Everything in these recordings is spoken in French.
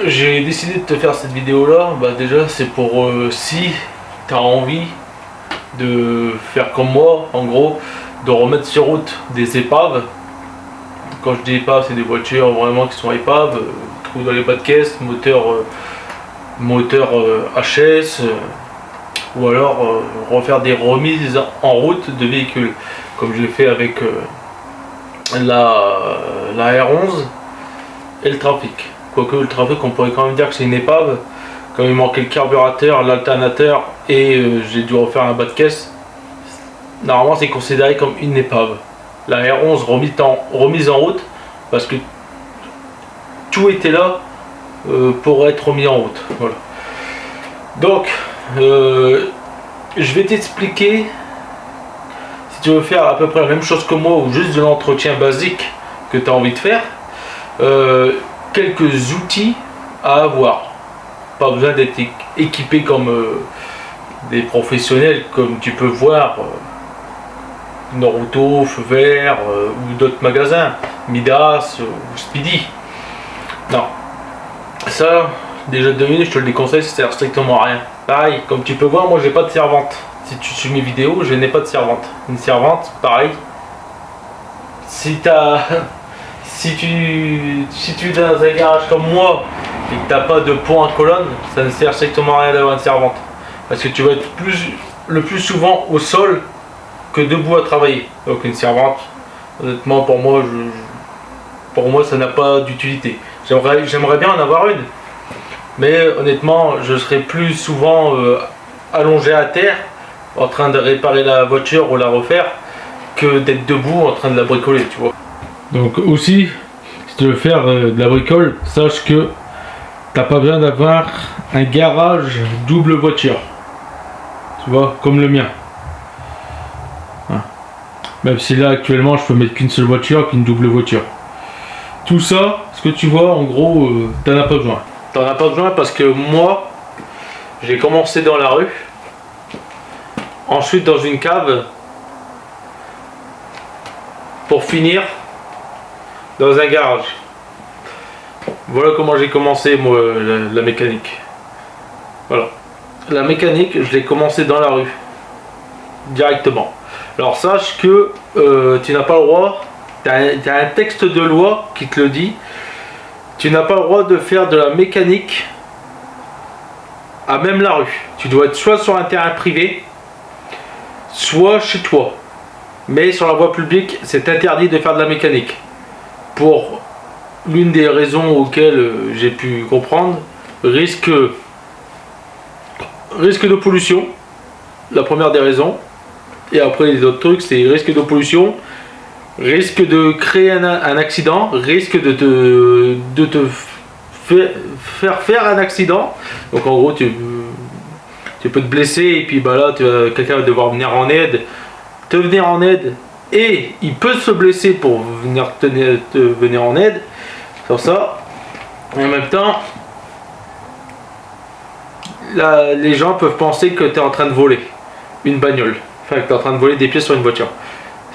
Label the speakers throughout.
Speaker 1: j'ai décidé de te faire cette vidéo là, déjà c'est pour si tu as envie de faire comme moi, en gros, de remettre sur route des épaves. Quand je dis épaves, c'est des voitures vraiment qui sont épaves, trous dans les bas de caisse, moteur HS, ou alors refaire des remises en route de véhicules, comme j'ai fait avec la R11 et le trafic. Quoique le trafic, on pourrait quand même dire que c'est une épave, comme il manquait le carburateur, l'alternateur et j'ai dû refaire un bas de caisse. Normalement c'est considéré comme une épave. La R11 remise en route, parce que tout était là pour être remis en route. Voilà. Donc je vais t'expliquer, si tu veux faire à peu près la même chose que moi ou juste de l'entretien basique que tu as envie de faire, quelques outils à avoir. Pas besoin d'être équipé comme des professionnels, comme tu peux voir Naruto, Feu Vert ou d'autres magasins, Midas ou Speedy. Non, ça déjà de minutes je te le déconseille, ça sert strictement à rien. Pareil, comme tu peux voir, moi j'ai pas de servante. Si tu suis mes vidéos, je n'ai pas de servante. Une servante, pareil. Si tu es dans un garage comme moi et que tu n'as pas de pont à colonne, ça ne sert strictement à rien d'avoir une servante. Parce que tu vas être le plus souvent au sol que debout à travailler. Donc une servante, honnêtement pour moi ça n'a pas d'utilité. J'aimerais bien en avoir une, mais honnêtement je serais plus souvent allongé à terre en train de réparer la voiture ou la refaire que d'être debout en train de la bricoler, tu vois. Donc aussi, si tu veux faire de la bricole, sache que t'as pas besoin d'avoir un garage double voiture, tu vois, comme le mien. Même si là actuellement je peux mettre qu'une seule voiture, qu'une double voiture. Tout ça, ce que tu vois, en gros, t'en as pas besoin. T'en as pas besoin parce que moi, j'ai commencé dans la rue, ensuite dans une cave, pour finir dans un garage. Voilà comment j'ai commencé moi la mécanique. Voilà. La mécanique, je l'ai commencé dans la rue. Directement. Alors sache que tu n'as pas le droit, tu as un texte de loi qui te le dit, tu n'as pas le droit de faire de la mécanique à même la rue. Tu dois être soit sur un terrain privé, soit chez toi. Mais sur la voie publique, c'est interdit de faire de la mécanique. Pour l'une des raisons auxquelles j'ai pu comprendre, risque de pollution, la première des raisons. Et après les autres trucs, c'est risque de pollution, risque de créer un accident, risque de te faire un accident. Donc en gros, tu peux te blesser et puis là, quelqu'un va devoir venir en aide, et il peut se blesser pour venir te venir en aide sur ça. Et en même temps, là, les gens peuvent penser que tu es en train de voler une bagnole. Enfin, que tu es en train de voler des pièces sur une voiture.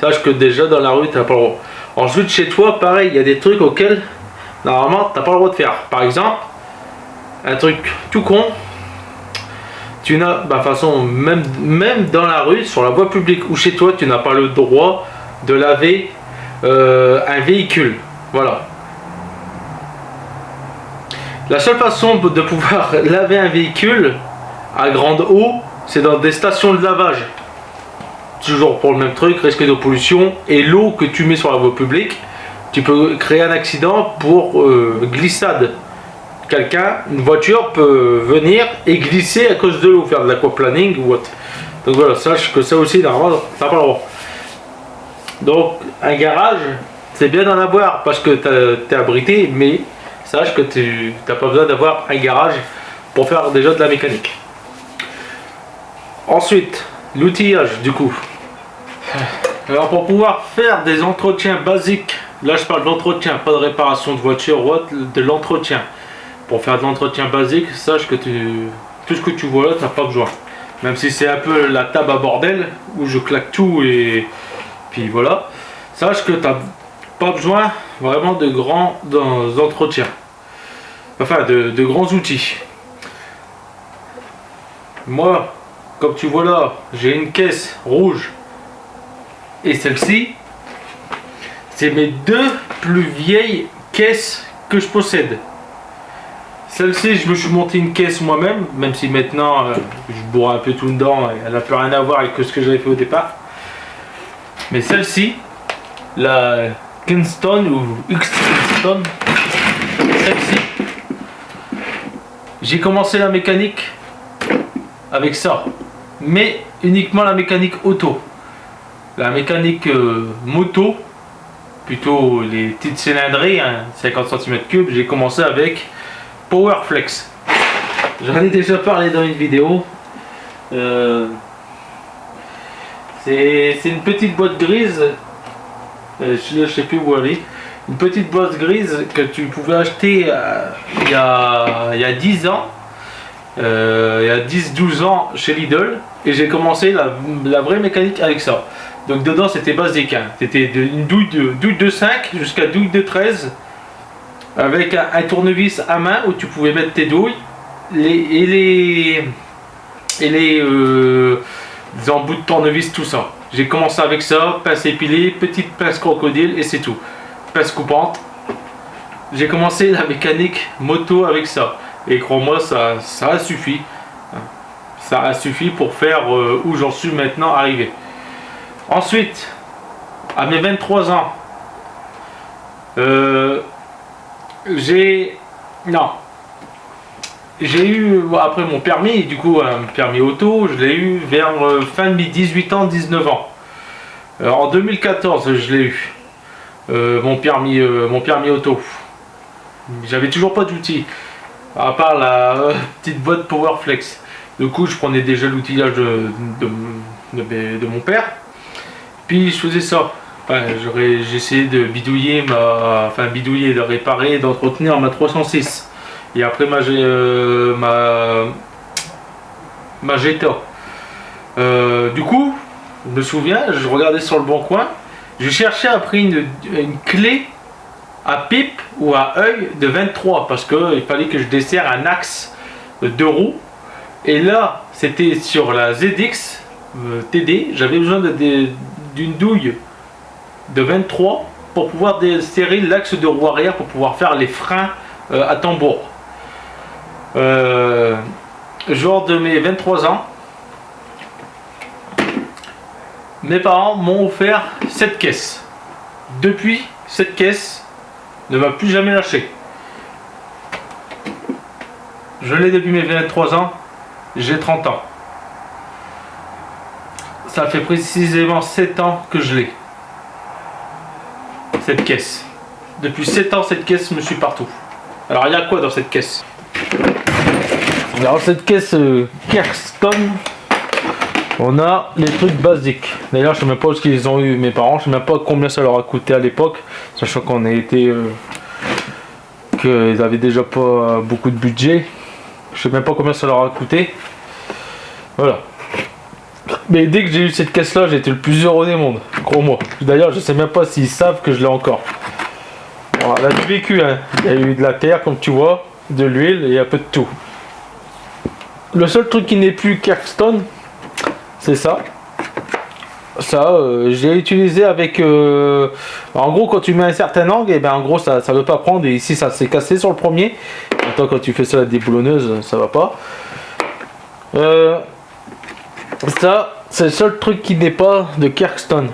Speaker 1: Sache que déjà dans la rue, tu n'as pas le droit. Ensuite, chez toi, pareil, il y a des trucs auxquels, normalement, tu n'as pas le droit de faire. Par exemple, un truc tout con, tu n'as, de toute façon, même dans la rue, sur la voie publique ou chez toi, tu n'as pas le droit de laver un véhicule. Voilà. La seule façon de pouvoir laver un véhicule à grande eau, c'est dans des stations de lavage. Toujours pour le même truc, risque de pollution et l'eau que tu mets sur la voie publique, tu peux créer un accident pour glissade. Une voiture peut venir et glisser à cause de l'eau, faire de l'aquaplaning ou autre. Donc voilà, sache que ça aussi, normalement, t'as pas le droit. Donc un garage, c'est bien d'en avoir parce que t'es abrité, mais sache que tu n'as pas besoin d'avoir un garage pour faire déjà de la mécanique. Ensuite, l'outillage du coup. Alors pour pouvoir faire des entretiens basiques, là je parle d'entretien, pas de réparation de voiture ou autre, de l'entretien. Pour faire de l'entretien basique, sache que tout ce que tu vois là, tu n'as pas besoin. Même si c'est un peu la table à bordel, où je claque tout et puis voilà. Sache que tu n'as pas besoin vraiment de grands entretiens. enfin de grands outils. Moi, comme tu vois là, j'ai une caisse rouge et celle-ci, c'est mes deux plus vieilles caisses que je possède. Celle-ci, je me suis monté une caisse moi-même, même si maintenant je bourre un peu tout dedans et elle n'a plus rien à voir avec ce que j'avais fait au départ. Mais celle-ci, la Kingston ou X-Kingston, celle-ci, j'ai commencé la mécanique avec ça, mais uniquement la mécanique auto. La mécanique moto, plutôt les petites cylindrées, hein, 50 cm3, j'ai commencé avec Powerflex. J'en ai déjà parlé dans une vidéo. C'est une petite boîte grise. Je sais plus où elle est. Une petite boîte grise que tu pouvais acheter il y a 10 ans. Il y a 10-12 ans chez Lidl. Et j'ai commencé la vraie mécanique avec ça. Donc dedans c'était basique. Hein. C'était une douille de 5 jusqu'à douille de 13. Avec un tournevis à main où tu pouvais mettre tes douilles. Les embouts de tournevis, tout ça. J'ai commencé avec ça, pince épilée, petite pince crocodile et c'est tout. Pince coupante. J'ai commencé la mécanique moto avec ça. Et crois-moi, ça a suffi. Ça a suffi pour faire où j'en suis maintenant arrivé. Ensuite, à mes 23 ans, j'ai eu, après mon permis, du coup un permis auto, je l'ai eu vers fin de mes 18 ans, 19 ans. En 2014 je l'ai eu, mon permis auto. J'avais toujours pas d'outils, à part la petite boîte Powerflex. Du coup je prenais déjà l'outillage de mon père, puis je faisais ça. Enfin, j'ai essayé de bidouiller de réparer, d'entretenir ma 306. Et après ma Jetta. Du coup, je me souviens, je regardais sur le bon coin, je cherchais après une clé à pipe ou à œil de 23 parce qu'il fallait que je desserre un axe de 2 roues. Et là, c'était sur la ZX TD, j'avais besoin d'une douille de 23 pour pouvoir desserrer l'axe de roue arrière pour pouvoir faire les freins à tambour. Genre de mes 23 ans, mes parents m'ont offert cette caisse. Depuis, cette caisse ne m'a plus jamais lâché. Je l'ai depuis mes 23 ans, j'ai 30 ans. Ça fait précisément 7 ans que je l'ai. Cette caisse. Depuis 7 ans, cette caisse me suit partout. Alors, il y a quoi dans cette caisse? Alors, cette caisse Kingston, on a les trucs basiques. D'ailleurs, je ne sais même pas ce qu'ils ont eu, mes parents. Je ne sais même pas combien ça leur a coûté à l'époque, sachant qu'on a été. Qu'ils avaient déjà pas beaucoup de budget. Je ne sais même pas combien ça leur a coûté. Voilà. Mais dès que j'ai eu cette caisse là, j'ai été le plus heureux des mondes, crois-moi. D'ailleurs, je sais même pas s'ils savent que je l'ai encore. Bon, elle a du vécu, hein. Il y a eu de la terre, comme tu vois, de l'huile et un peu de tout. Le seul truc qui n'est plus Kingston, c'est ça. Ça, j'ai utilisé avec. En gros, quand tu mets un certain angle, et ben en gros, ça veut pas prendre. Et ici, ça s'est cassé sur le premier. Maintenant, quand tu fais ça à la déboulonneuse, ça va pas. Ça, c'est le seul truc qui n'est pas de Kingston.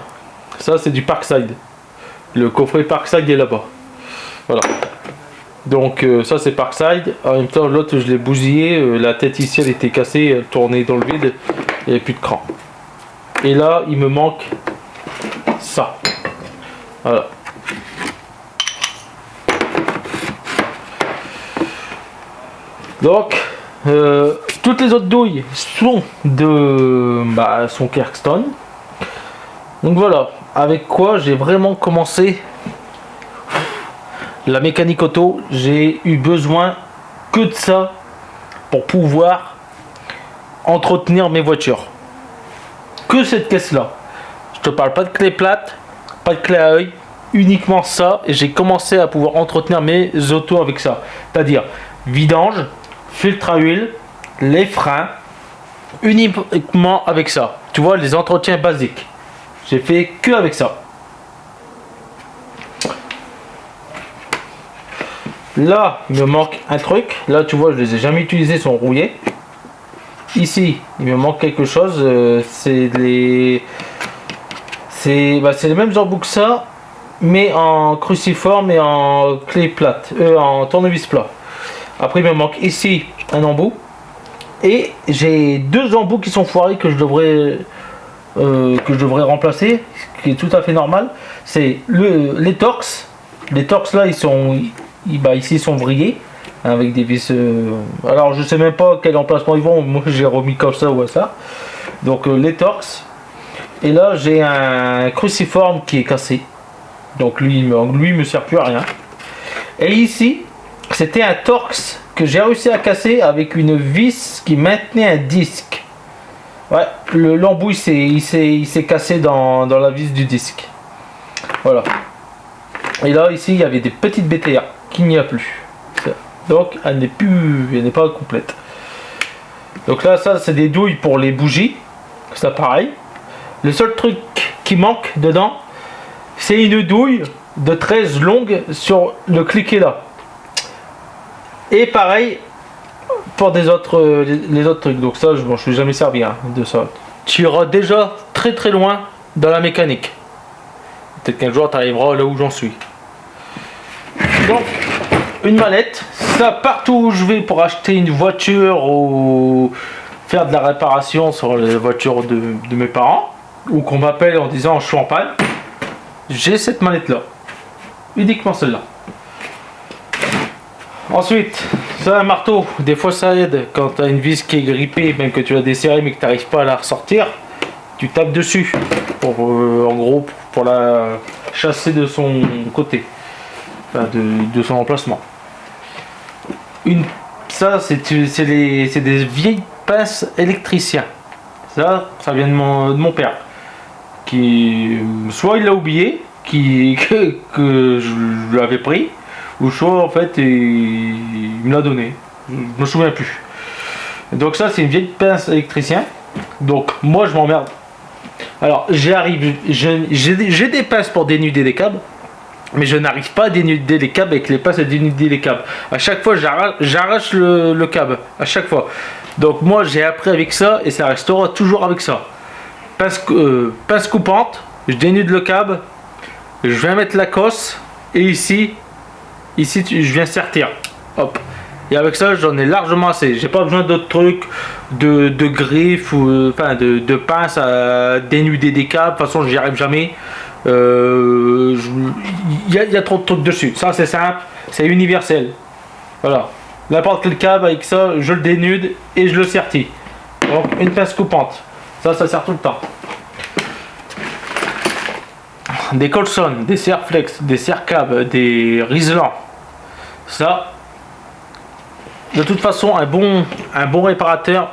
Speaker 1: Ça, c'est du Parkside. Le coffret Parkside est là-bas. Voilà. Donc, ça, c'est Parkside. En même temps, l'autre, je l'ai bousillé. La tête ici, elle était cassée. Elle tournait dans le vide. Il n'y avait plus de cran. Et là, il me manque ça. Voilà. Donc, toutes les autres douilles sont sont Kingston. Donc voilà, avec quoi j'ai vraiment commencé la mécanique auto. J'ai eu besoin que de ça pour pouvoir entretenir mes voitures. Que cette caisse là. Je te parle pas de clé plate, pas de clé à œil, uniquement ça. Et j'ai commencé à pouvoir entretenir mes autos avec ça. C'est-à-dire vidange, filtre à huile, les freins, uniquement avec ça. Tu vois, les entretiens basiques. J'ai fait que avec ça. Là, il me manque un truc. Là, tu vois, je les ai jamais utilisés, ils sont rouillés. Ici, il me manque quelque chose. C'est les mêmes embouts que ça, mais en cruciforme et en clé plate, en tournevis plat. Après, il me manque ici un embout. Et j'ai deux embouts qui sont foirés que je devrais remplacer, ce qui est tout à fait normal. C'est les Torx. Les Torx là, ici ils sont vrillés avec des vis. Alors je sais même pas quel emplacement ils vont. Moi j'ai remis comme ça ou ça. Donc les Torx. Et là j'ai un cruciforme qui est cassé. Donc lui me sert plus à rien. Et ici c'était un Torx que j'ai réussi à casser avec une vis qui maintenait un disque. Ouais, l'embout il s'est cassé dans la vis du disque. Voilà. Et là ici il y avait des petites BTA qu'il n'y a plus. Donc elle n'est pas complète. Donc là ça c'est des douilles pour les bougies. Ça pareil. Le seul truc qui manque dedans, c'est une douille de 13 longue sur le cliquet là. Et pareil pour les autres trucs. Donc ça je ne suis jamais servi de ça. Tu iras déjà très très loin dans la mécanique. Peut-être qu'un jour tu arriveras là où j'en suis. Donc une mallette, ça partout où je vais pour acheter une voiture ou faire de la réparation sur les voitures de mes parents, ou qu'on m'appelle en disant je suis en panne, j'ai cette mallette là, uniquement celle-là. Ensuite, ça un marteau, des fois ça aide quand tu as une vis qui est grippée, même que tu l'as desserrée mais que tu n'arrives pas à la ressortir, tu tapes dessus en gros pour la chasser de son côté, enfin de son emplacement. Ça c'est des vieilles pinces électriciens. Ça vient de mon père, qui soit il l'a oublié, que je lui avais pris, ou soit en fait il me l'a donné. Je me souviens plus. Donc ça c'est une vieille pince électricien. Donc moi je m'emmerde. Alors j'ai des pinces pour dénuder des câbles, mais je n'arrive pas à dénuder les câbles avec les pinces à dénuder les câbles. À chaque fois j'arrache le câble, à chaque fois. Donc moi j'ai appris avec ça et ça restera toujours avec ça. Pince coupante, je dénude le câble, je viens mettre la cosse et ici je viens sertir. Hop. Et avec ça j'en ai largement assez. J'ai pas besoin d'autres trucs, de griffes ou enfin de pinces à dénuder des câbles. De toute façon j'y arrive jamais. Il y a trop de trucs dessus. Ça c'est simple, c'est universel. Voilà. N'importe quel câble avec ça, je le dénude et je le sertis. Donc une pince coupante. Ça sert tout le temps. Des Colson, des Serflex, des Sercab, des Rislan. Ça, de toute façon, un bon réparateur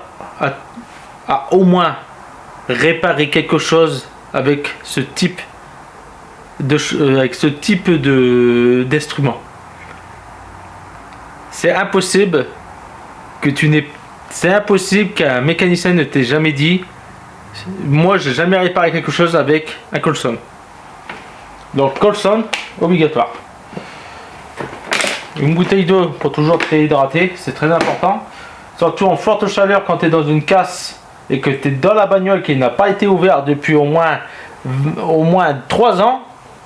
Speaker 1: a au moins réparé quelque chose avec ce type d'instrument. C'est impossible qu'un mécanicien ne t'ait jamais dit. Moi, j'ai jamais réparé quelque chose avec un Colson. Donc Colson, obligatoire. Une bouteille d'eau pour toujours te réhydrater, c'est très important. Surtout en forte chaleur quand tu es dans une casse et que tu es dans la bagnole qui n'a pas été ouverte depuis au moins 3 ans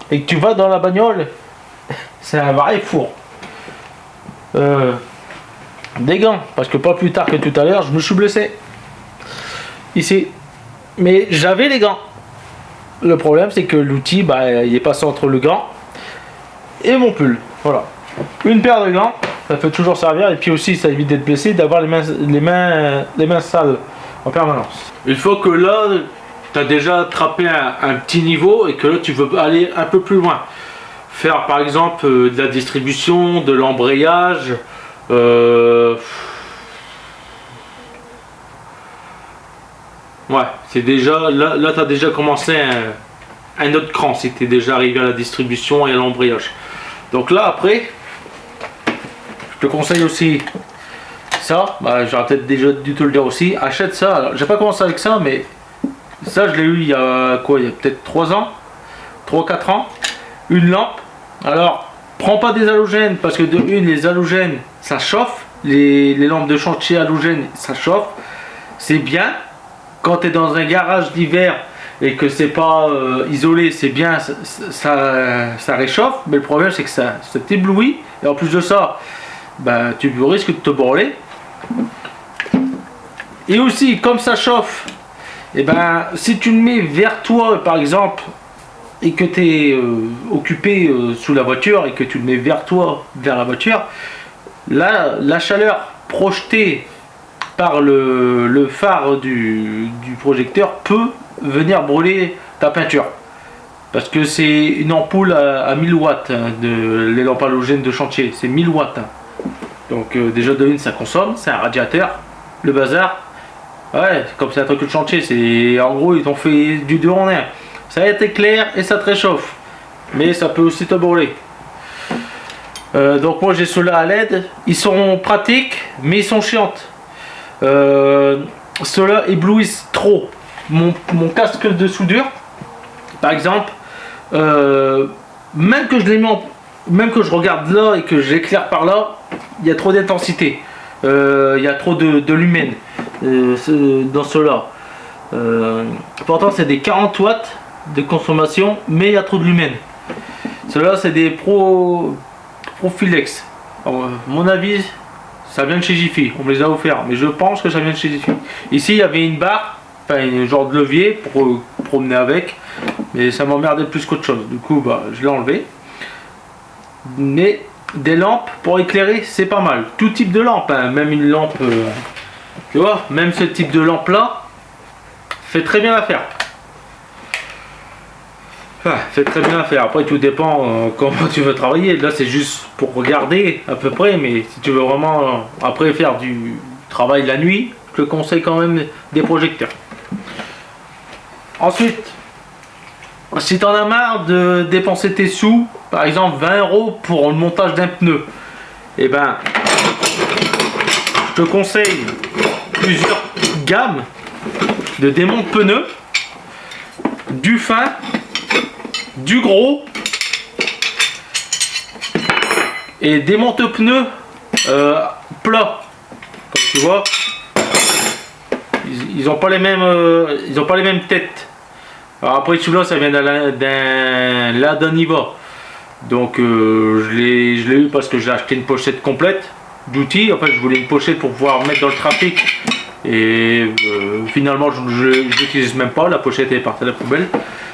Speaker 1: et que tu vas dans la bagnole, c'est un vrai four. Des gants, parce que pas plus tard que tout à l'heure, je me suis blessé. Ici. Mais j'avais les gants. Le problème, c'est que l'outil, il est passé entre le gant et mon pull. Voilà. Une paire de gants, ça peut toujours servir. Et puis aussi, ça évite d'être blessé, d'avoir les mains sales en permanence. Une fois que là, tu as déjà attrapé un petit niveau et que là, tu veux aller un peu plus loin. Faire par exemple de la distribution, de l'embrayage. Ouais, c'est déjà là tu as déjà commencé un autre cran si tu es déjà arrivé à la distribution et à l'embrayage. Donc là après, Je te conseille aussi ça, bah, j'aurais peut-être déjà dû te le dire aussi, achète ça. Alors, j'ai pas commencé avec ça, mais ça je l'ai eu il y a quoi, il y a peut-être 3 ans, 3-4 ans, une lampe. Alors, prends pas des halogènes, parce que de une, les halogènes, ça chauffe, les lampes de chantier halogènes, ça chauffe, c'est bien. Quand tu es dans un garage d'hiver et que c'est pas isolé, c'est bien, ça réchauffe, mais le problème c'est que ça t'éblouit, et en plus de ça, bah, tu risques de te brûler. Et aussi, comme ça chauffe, et ben si tu le mets vers toi par exemple, et que tu es occupé sous la voiture, et que tu le mets vers toi, vers la voiture, là, la chaleur projetée par le phare du projecteur peut venir brûler ta peinture. Parce que c'est une ampoule à 1000 watts, hein, les lampes halogènes de chantier, c'est 1000 watts. Hein. Donc déjà de une, ça consomme, c'est un radiateur, le bazar. Ouais, comme c'est un truc de chantier, c'est en gros ils t'ont fait du 2 en 1. Ça éclaire et ça te réchauffe, mais ça peut aussi te brûler. Donc moi j'ai ceux-là à LED, ils sont pratiques, mais ils sont chiantes. Ceux-là éblouissent trop. Mon casque de soudure, par exemple, même que je les mets même que je regarde là et que j'éclaire par là, il y a trop d'intensité, il y a trop de lumen dans ceux-là. Pourtant c'est des 40 watts de consommation, mais il y a trop de lumen. Ceux-là c'est des Profilex. Alors, mon avis, ça vient de chez Jiffy, on me les a offerts, mais je pense que ça vient de chez Jiffy. Ici il y avait une barre, enfin un genre de levier pour promener avec, mais ça m'emmerdait plus qu'autre chose. Du coup bah, je l'ai enlevé. Mais des lampes pour éclairer, c'est pas mal. Tout type de lampe, hein. Même une lampe, tu vois, même ce type de lampe là, fait très bien l'affaire. Fait très bien l'affaire. Après tout dépend comment tu veux travailler. Là c'est juste pour regarder à peu près, mais si tu veux vraiment après faire du travail la nuit, je te conseille quand même des projecteurs. Ensuite, si tu en as marre de dépenser tes sous, par exemple 20 € pour le montage d'un pneu, et ben je te conseille plusieurs gammes de démonte pneus, du fin, du gros, et démonte pneus plats. Comme tu vois, ils n'ont pas les mêmes têtes. Alors après celui-là ça vient d'un Lada Niva, donc je l'ai eu parce que j'ai acheté une pochette complète d'outils. En fait je voulais une pochette pour pouvoir mettre dans le trafic, et finalement je l'utilise même pas, la pochette est partie à la poubelle.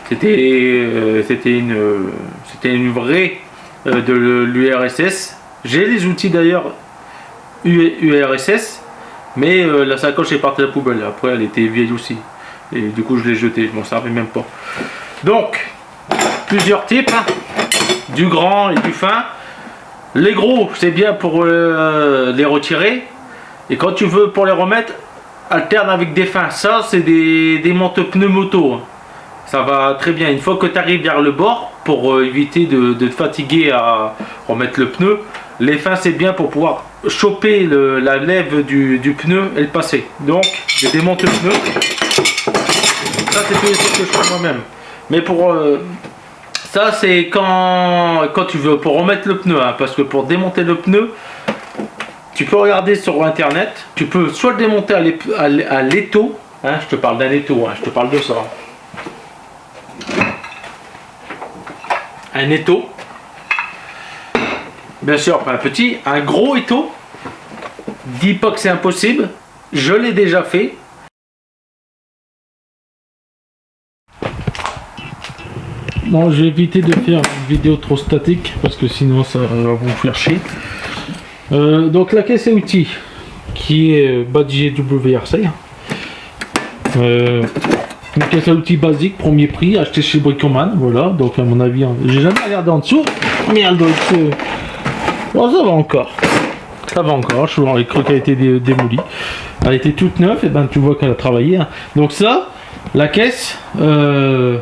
Speaker 1: C'était une vraie de l'URSS. J'ai les outils d'ailleurs URSS, mais la sacoche est partie à la poubelle. Après elle était vieille aussi. Et du coup je l'ai jeté, je m'en servais même pas. Donc plusieurs types, hein, du grand et du fin. Les gros c'est bien pour les retirer, et quand tu veux pour les remettre, alterne avec des fins. Ça c'est des monte-pneus moto, hein. Ça va très bien une fois que tu arrives vers le bord, pour éviter de te fatiguer à remettre le pneu. Les fins c'est bien pour pouvoir choper la lève du pneu et le passer. Donc j'ai des monte-pneus. Ça c'est tout ce que je fais moi-même. Mais pour ça c'est quand tu veux pour remettre le pneu, hein, parce que pour démonter le pneu, tu peux regarder sur internet. Tu peux soit le démonter à l'étau, hein, je te parle d'un étau, hein, je te parle de ça. Un étau, bien sûr pas un petit, un gros étau. Dis pas que c'est impossible, je l'ai déjà fait. Bon, j'ai évité de faire une vidéo trop statique parce que sinon ça va vous faire chier. Donc la caisse à outils qui est badgée WRC. Une caisse à outils basique, premier prix, acheté chez Bricoman, voilà. Donc à mon avis, j'ai jamais regardé en dessous. Merde, bon, ça va encore. Ça va encore, je crois qu'elle a été démolie. Elle était toute neuve, et ben tu vois qu'elle a travaillé. Hein. Donc ça, la caisse, je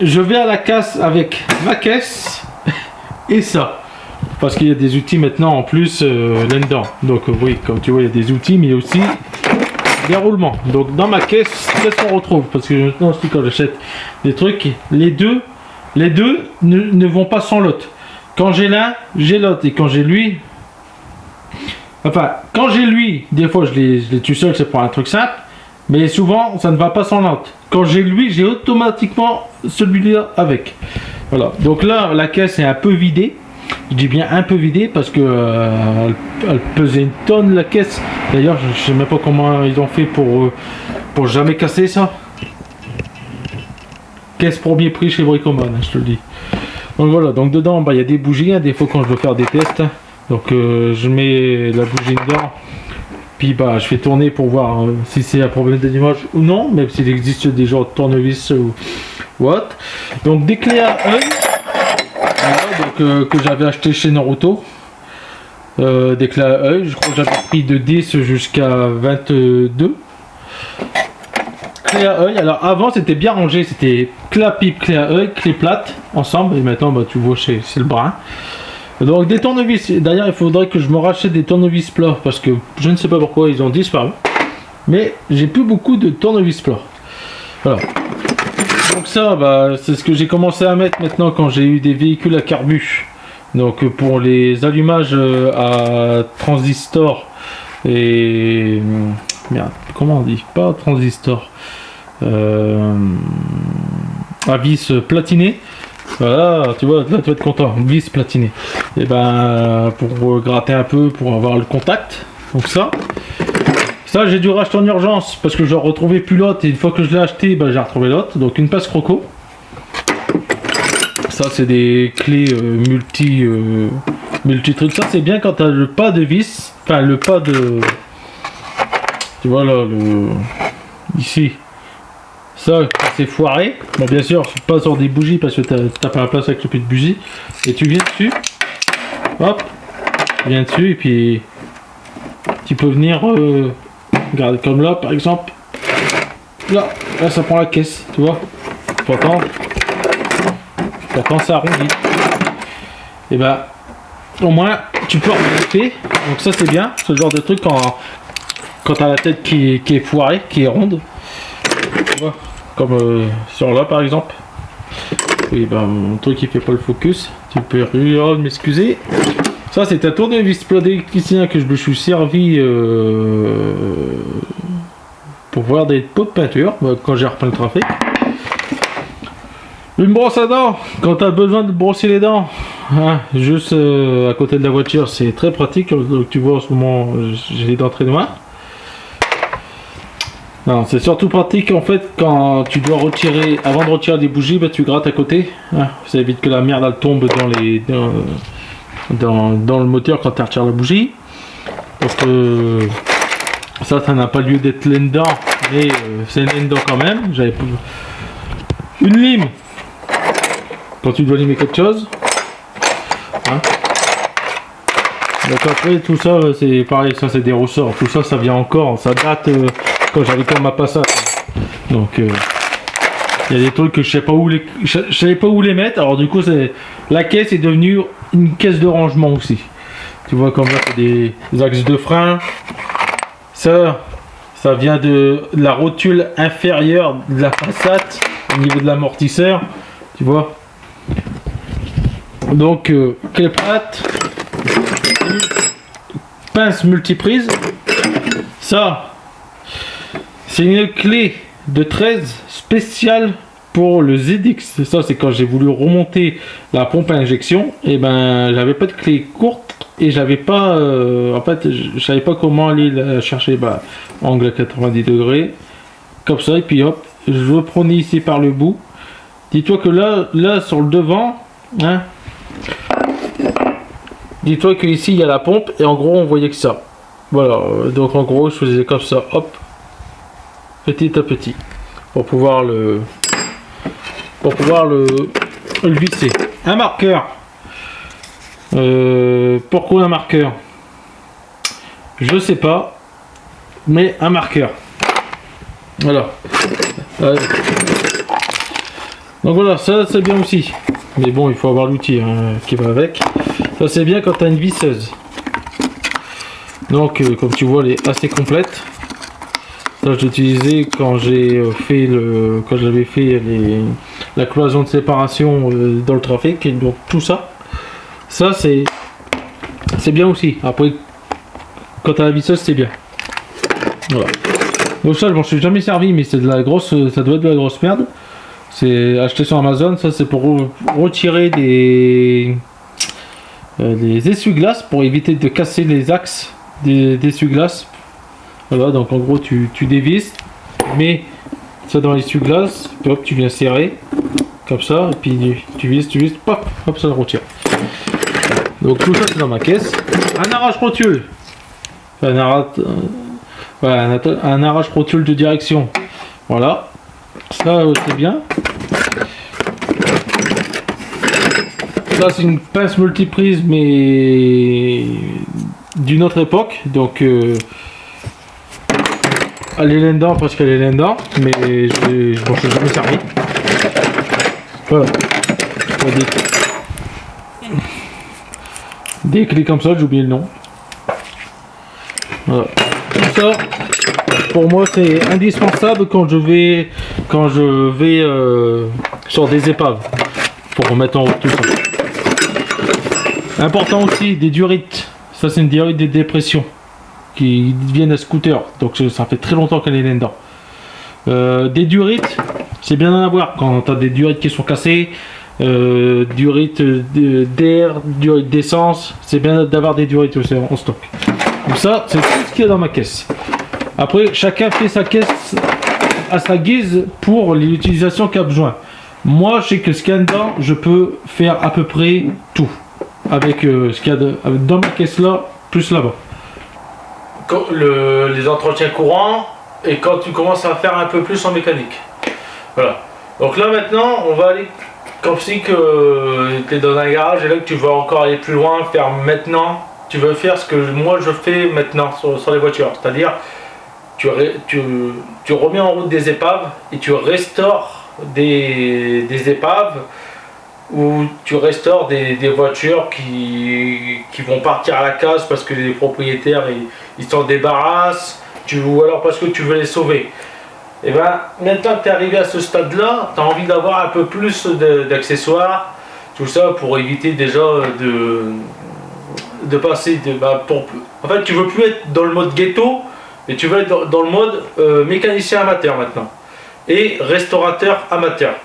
Speaker 1: vais à la casse avec ma caisse et ça.
Speaker 2: parce qu'il y a des outils maintenant en plus là-dedans. Donc oui, comme tu vois, il y a des outils, mais il y a aussi des roulements. Donc dans ma caisse, qu'est-ce qu'on retrouve? Parce que maintenant aussi quand j'achète des trucs, les deux ne vont pas sans l'autre. Quand j'ai l'un, j'ai l'autre, et quand j'ai lui, enfin quand j'ai lui, des fois je l'ai tout seul, c'est pour un truc simple, mais souvent ça ne va pas sans l'autre. Quand j'ai lui, j'ai automatiquement celui-là avec. Voilà. Donc là, la caisse est un peu vidée. Je dis bien un peu vidée parce que elle pesait une tonne la caisse. D'ailleurs, je sais même pas comment ils ont fait pour jamais casser ça. Caisse premier prix chez Bricoman, je te le dis. Donc voilà. Donc dedans, bah, il y a des bougies. Hein, des fois quand je veux faire des tests. Donc je mets la bougie dedans. Puis bah, je fais tourner pour voir si c'est un problème d'allumage ou non, même s'il existe des genres de tournevis ou what. Donc des clés à œil, voilà, donc, que j'avais acheté chez Naruto. Des clés à œil, je crois que j'avais pris de 10 jusqu'à 22. Clé à œil, alors avant c'était bien rangé, c'était clé à pipe, clé à œil, clé plate ensemble, et maintenant bah, tu vois c'est le brun. Donc des tournevis, d'ailleurs il faudrait que je me rachète des tournevis plats parce que je ne sais pas pourquoi ils ont disparu. Mais j'ai plus beaucoup de tournevis plats. Voilà. Donc ça, bah, c'est ce que j'ai commencé à mettre maintenant quand j'ai eu des véhicules à carbu. Donc pour les allumages à transistor et... Merde, comment on dit? Pas transistor. À vis platiné. Voilà, tu vois, là tu vas être content, vis platiné. Et ben pour gratter un peu, pour avoir le contact. Donc ça j'ai dû racheter en urgence parce que je retrouvais plus l'autre, et une fois que je l'ai acheté, ben, j'ai retrouvé l'autre. Donc une passe croco. Ça c'est des clés multi trucs. Ça c'est bien quand tu as le pas de vis, enfin le pas de, tu vois là, ici. Ça, c'est foiré. Bon, bien sûr, pas sur des bougies parce que t'as pas la place avec le pied de bougie. Et tu viens dessus. Hop. Tu viens dessus et puis tu peux venir. Regarde, comme là, par exemple. Là, ça prend la caisse, tu vois. Pourtant, ça arrondit. Et ben, au moins, tu peux remonter. Donc ça, c'est bien. Ce genre de truc quand t'as la tête qui est foirée, qui est ronde. Tu vois. Comme sur là par exemple. Oui, ben mon truc il fait pas le focus. Tu peux m'excuser. Ça c'est un tournevis plat d'électricien que je me suis servi pour voir des pots de peinture quand j'ai repeint le trafic. Une brosse à dents quand tu as besoin de brosser les dents. Hein, juste à côté de la voiture, c'est très pratique. Donc tu vois en ce moment j'ai les dents très noires. Non, c'est surtout pratique en fait quand tu dois retirer, avant de retirer des bougies, bah, tu grattes à côté. Hein, ça évite que la merde elle tombe dans le moteur quand tu retires la bougie. Donc ça n'a pas lieu d'être là-dedans, mais c'est là-dedans quand même. J'avais une lime quand tu dois limer quelque chose. Hein. Donc après tout ça c'est pareil, ça c'est des ressorts. Tout ça vient encore, ça date. Quand j'avais comme ma Passat. Donc il y a des trucs que je savais pas où les mettre. Alors du coup la caisse est devenue une caisse de rangement aussi. Tu vois comme là c'est des axes de frein. Ça vient de la rotule inférieure de la Passat au niveau de l'amortisseur. Tu vois. Donc clé plate, pince multiprise. Ça c'est une clé de 13 spéciale pour le ZX. Ça, c'est quand j'ai voulu remonter la pompe à injection. Et ben, j'avais pas de clé courte et j'avais pas. En fait, je savais pas comment aller la chercher. Bah, angle à 90 degrés, comme ça. Et puis hop, je le prenais ici par le bout. Dis-toi que là sur le devant, hein. Dis-toi que ici il y a la pompe et en gros on voyait que ça. Voilà. Donc en gros, je faisais comme ça. Hop. Petit à petit pour pouvoir le visser. Un marqueur. Pourquoi un marqueur? Je sais pas, mais un marqueur. Voilà. Donc voilà, ça c'est bien aussi. Mais bon, il faut avoir l'outil hein, qui va avec. Ça c'est bien quand tu as une visseuse. Donc comme tu vois elle est assez complète. Ça je l'ai utilisé quand j'ai fait quand j'avais fait la cloison de séparation dans le trafic. Et donc tout ça. Ça c'est bien aussi. Après quand tu as la visseuse c'est bien. Voilà. Donc ça je m'en suis jamais servi mais c'est de la grosse. Ça doit être de la grosse merde. C'est acheté sur Amazon. Ça c'est pour retirer des essuie-glaces pour éviter de casser les axes des essuie-glaces. Voilà, donc en gros tu dévisses, mets ça dans l'essuie-glace, puis hop tu viens serrer comme ça, et puis tu visses, pop, hop ça le retire. Donc tout ça c'est dans ma caisse. Un arrache-rotule, un arrache-rotule de direction. Voilà, ça c'est bien. Ça c'est une pince multiprise mais d'une autre époque, donc elle est là-dedans parce qu'elle est là-dedans, mais je m'en suis jamais servi. Voilà. Des clés comme ça, j'ai oublié le nom. Voilà. Tout ça, pour moi c'est indispensable quand je vais sur des épaves pour remettre en route tout ça. Important aussi, des durites. Ça c'est une durite de dépression qui viennent à scooter, donc ça fait très longtemps qu'elle est là-dedans. Des durites, c'est bien d'en avoir quand tu as des durites qui sont cassées, durites d'air, durites d'essence, c'est bien d'avoir des durites aussi en stock. Donc ça, c'est tout ce qu'il y a dans ma caisse. Après, chacun fait sa caisse à sa guise pour l'utilisation qu'il a besoin. Moi, je sais que ce qu'il y a dedans, je peux faire à peu près tout. Avec ce qu'il y a dans ma caisse là, plus là-bas.
Speaker 1: Les entretiens courants et quand tu commences à faire un peu plus en mécanique. Voilà. Donc là maintenant, on va aller comme si que tu es dans un garage et là que tu vas encore aller plus loin, faire maintenant. Tu veux faire ce que moi je fais maintenant sur les voitures. C'est-à-dire, tu remets en route des épaves et tu restaures des épaves où tu restaures des voitures qui vont partir à la casse parce que les propriétaires ils s'en débarrassent, ou alors parce que tu veux les sauver. Et ben maintenant que tu es arrivé à ce stade là, tu as envie d'avoir un peu plus d'accessoires, tout ça pour éviter déjà de passer en fait tu veux plus être dans le mode ghetto, mais tu veux être dans le mode mécanicien amateur maintenant et restaurateur amateur.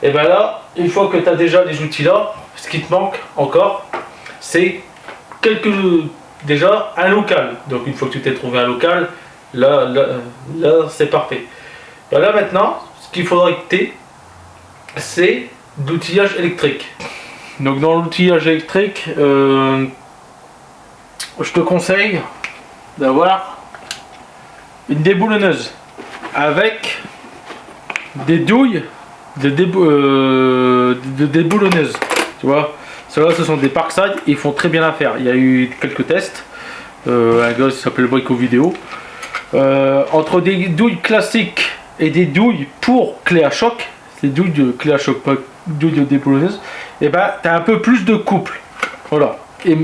Speaker 1: Et ben là, une fois que tu as déjà les outils là, ce qui te manque encore, c'est déjà un local. Donc une fois que tu t'es trouvé un local, là c'est parfait. Ben là maintenant, ce qu'il faudrait que tu aies, c'est d'outillage électrique. Donc dans l'outillage électrique, je te conseille d'avoir une déboulonneuse avec des douilles de déboulonneuses, tu vois. Ceux-là, ce sont des Parkside, ils font très bien l'affaire. Il y a eu quelques tests. Un gars qui s'appelle Brico Vidéo. Entre des douilles classiques et des douilles pour clé à choc, ces douilles de clé à choc, pas douilles de déboulonneuse, et ben tu as un peu plus de couple. Voilà. Et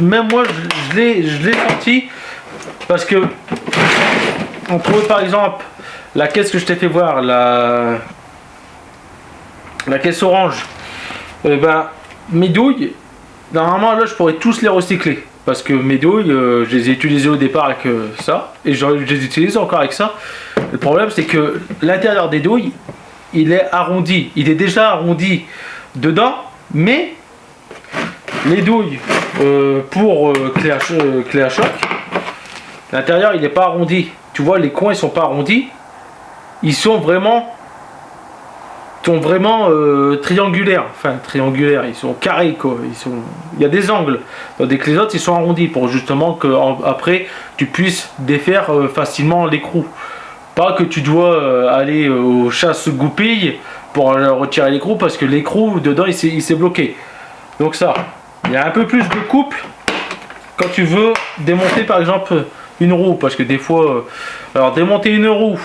Speaker 1: même moi, je l'ai senti parce que on trouve par exemple la caisse que je t'ai fait voir, la caisse orange, ben, mes douilles, normalement là je pourrais tous les recycler. Parce que mes douilles, je les ai utilisées au départ avec ça, et je les utilise encore avec ça. Le problème c'est que l'intérieur des douilles, il est arrondi. Il est déjà arrondi dedans, mais les douilles pour clé à choc, l'intérieur il n'est pas arrondi. Tu vois, les coins ils sont pas arrondis, ils sont vraiment triangulaires, ils sont carrés quoi, il y a des angles, tandis que les autres ils sont arrondis pour justement que après tu puisses défaire facilement l'écrou, pas que tu dois aller aux chasse-goupilles pour retirer l'écrou parce que l'écrou dedans il s'est bloqué. Donc ça, il y a un peu plus de couple quand tu veux démonter par exemple une roue, parce que des fois alors démonter une roue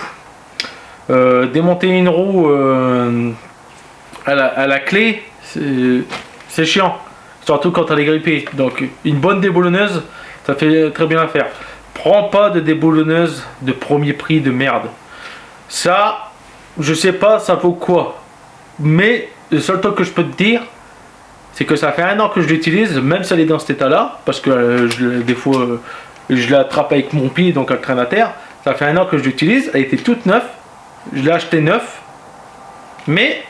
Speaker 1: à la clé, c'est chiant.
Speaker 2: surtout quand elle est grippée. Donc une bonne déboulonneuse, ça fait très bien l'affaire. Prends pas de déboulonneuse de premier prix de merde. Ça, je sais pas ça vaut quoi. Mais le seul truc que je peux te dire, c'est que ça fait 1 an que je l'utilise, même si elle est dans cet état-là, parce que des fois je l'attrape avec mon pied, donc elle traîne à terre. Ça fait 1 an que je l'utilise, elle était toute neuve, je l'ai acheté neuf, mais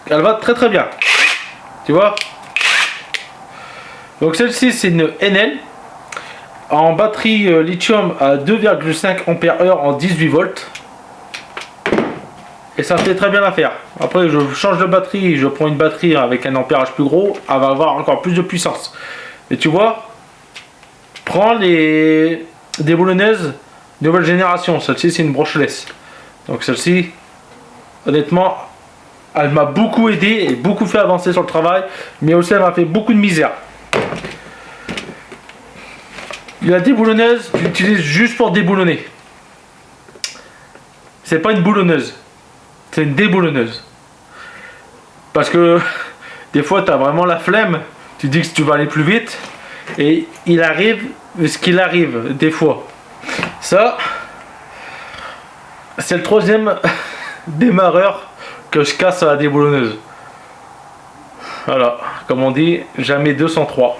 Speaker 2: elle va très très bien. Tu vois? Donc celle-ci c'est une NL en batterie lithium à 2,5 ampères-heure en 18 volts. Et ça fait très bien l'affaire. Après je change de batterie, je prends une batterie avec un ampérage plus gros, elle va avoir encore plus de puissance. Et tu vois, prends les déboulonneuses nouvelle génération. Celle-ci c'est une brushless. Donc celle-ci, honnêtement, elle m'a beaucoup aidé et beaucoup fait avancer sur le travail, mais aussi elle m'a fait beaucoup de misère. La déboulonneuse, tu l'utilises juste pour déboulonner. C'est pas une boulonneuse. C'est une déboulonneuse. Parce que des fois tu as vraiment la flemme, tu dis que tu vas aller plus vite et il arrive ce qu'il arrive des fois. Ça, c'est le 3e démarreur que je casse à la déboulonneuse. Voilà, comme on dit, jamais 203.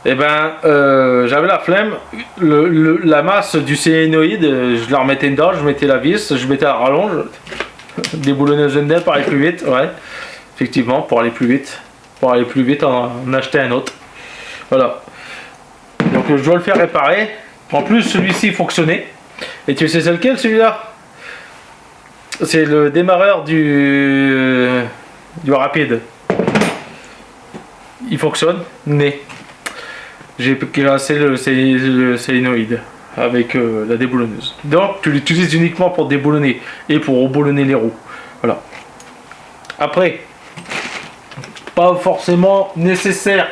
Speaker 2: Et ben, j'avais la flemme, la masse du solénoïde, je la remettais dedans, je mettais la vis, je mettais la rallonge. Déboulonneuse NL pour aller plus vite, ouais, effectivement, pour aller plus vite, en acheter un autre. Voilà. Donc je dois le faire réparer. En plus, celui-ci fonctionnait. Et tu sais c'est lequel celui-là? C'est le démarreur du rapide. Il fonctionne, mais j'ai cassé le solénoïde avec la déboulonneuse. Donc tu l'utilises uniquement pour déboulonner et pour reboulonner les roues. Voilà. Après, pas forcément nécessaire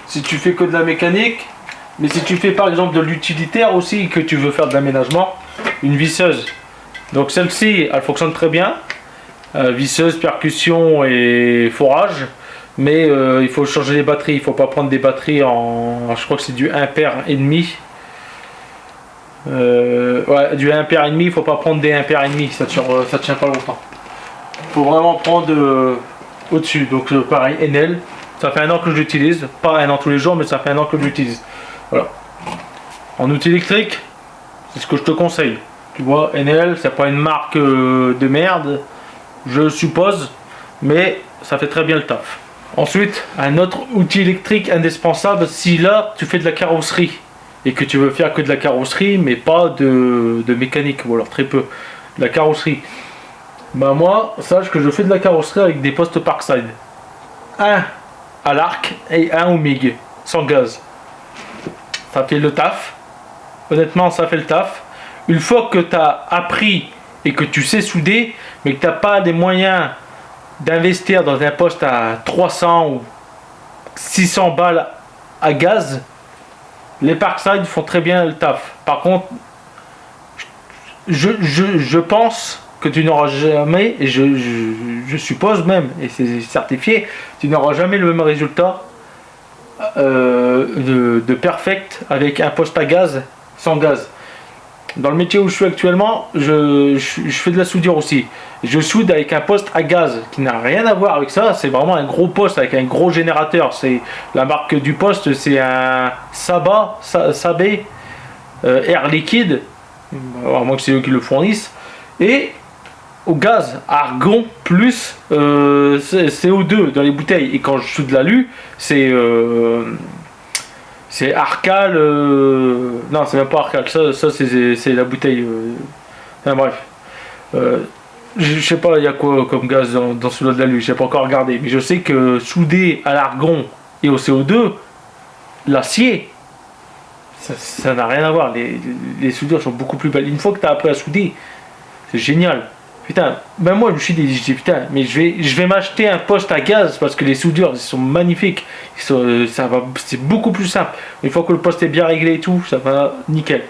Speaker 2: si tu fais que de la mécanique, mais si tu fais par exemple de l'utilitaire aussi, que tu veux faire de l'aménagement, une visseuse. Donc celle-ci, elle fonctionne très bien. Visseuse, percussion et forage. Mais il faut changer les batteries. Il ne faut pas prendre des batteries en... Je crois que c'est du 1,5 ampères. Ouais, du 1,5 ampères. Il ne faut pas prendre des 1,5 ampères. Ça tient pas longtemps. Il faut vraiment prendre au-dessus. Donc pareil, NL. Ça fait 1 an que je l'utilise. Pas 1 an tous les jours, mais ça fait 1 an que je l'utilise. Voilà. En outil électrique, c'est ce que je te conseille. Tu vois, NL, c'est pas une marque de merde, je suppose, mais ça fait très bien le taf. Ensuite, un autre outil électrique indispensable si là tu fais de la carrosserie et que tu veux faire que de la carrosserie, mais pas de mécanique, ou alors très peu, de la carrosserie. Bah moi, sache que je fais de la carrosserie avec des postes Parkside. Un à l'arc et un au MIG, sans gaz. Ça fait le taf. Honnêtement, ça fait le taf. Une fois que tu as appris et que tu sais souder, mais que tu n'as pas les moyens d'investir dans un poste à 300 ou 600 balles à gaz, les Parkside font très bien le taf. Par contre, je pense que tu n'auras jamais, et je suppose même, et c'est certifié, tu n'auras jamais le même résultat de perfect avec un poste à gaz sans gaz. Dans le métier où je suis actuellement, je fais de la soudure aussi. Je soude avec un poste à gaz qui n'a rien à voir avec ça. C'est vraiment un gros poste avec un gros générateur. C'est la marque du poste, c'est un Sabé Air Liquide. À moins que c'est eux qui le fournissent. Et au gaz, argon plus CO2 dans les bouteilles. Et quand je soude l'alu, c'est Arcal, non c'est même pas Arcal, ça c'est la bouteille, enfin bref, je sais pas il y a quoi comme gaz dans celui-là de l'alu, j'ai pas encore regardé, mais je sais que soudé à l'argon et au CO2, l'acier, ça n'a rien à voir, les soudures sont beaucoup plus belles, une fois que tu as appris à souder, c'est génial. Putain, même moi je me suis dit putain, mais je vais m'acheter un poste à gaz parce que les soudures ils sont magnifiques, c'est beaucoup plus simple. Une fois que le poste est bien réglé et tout, ça va nickel.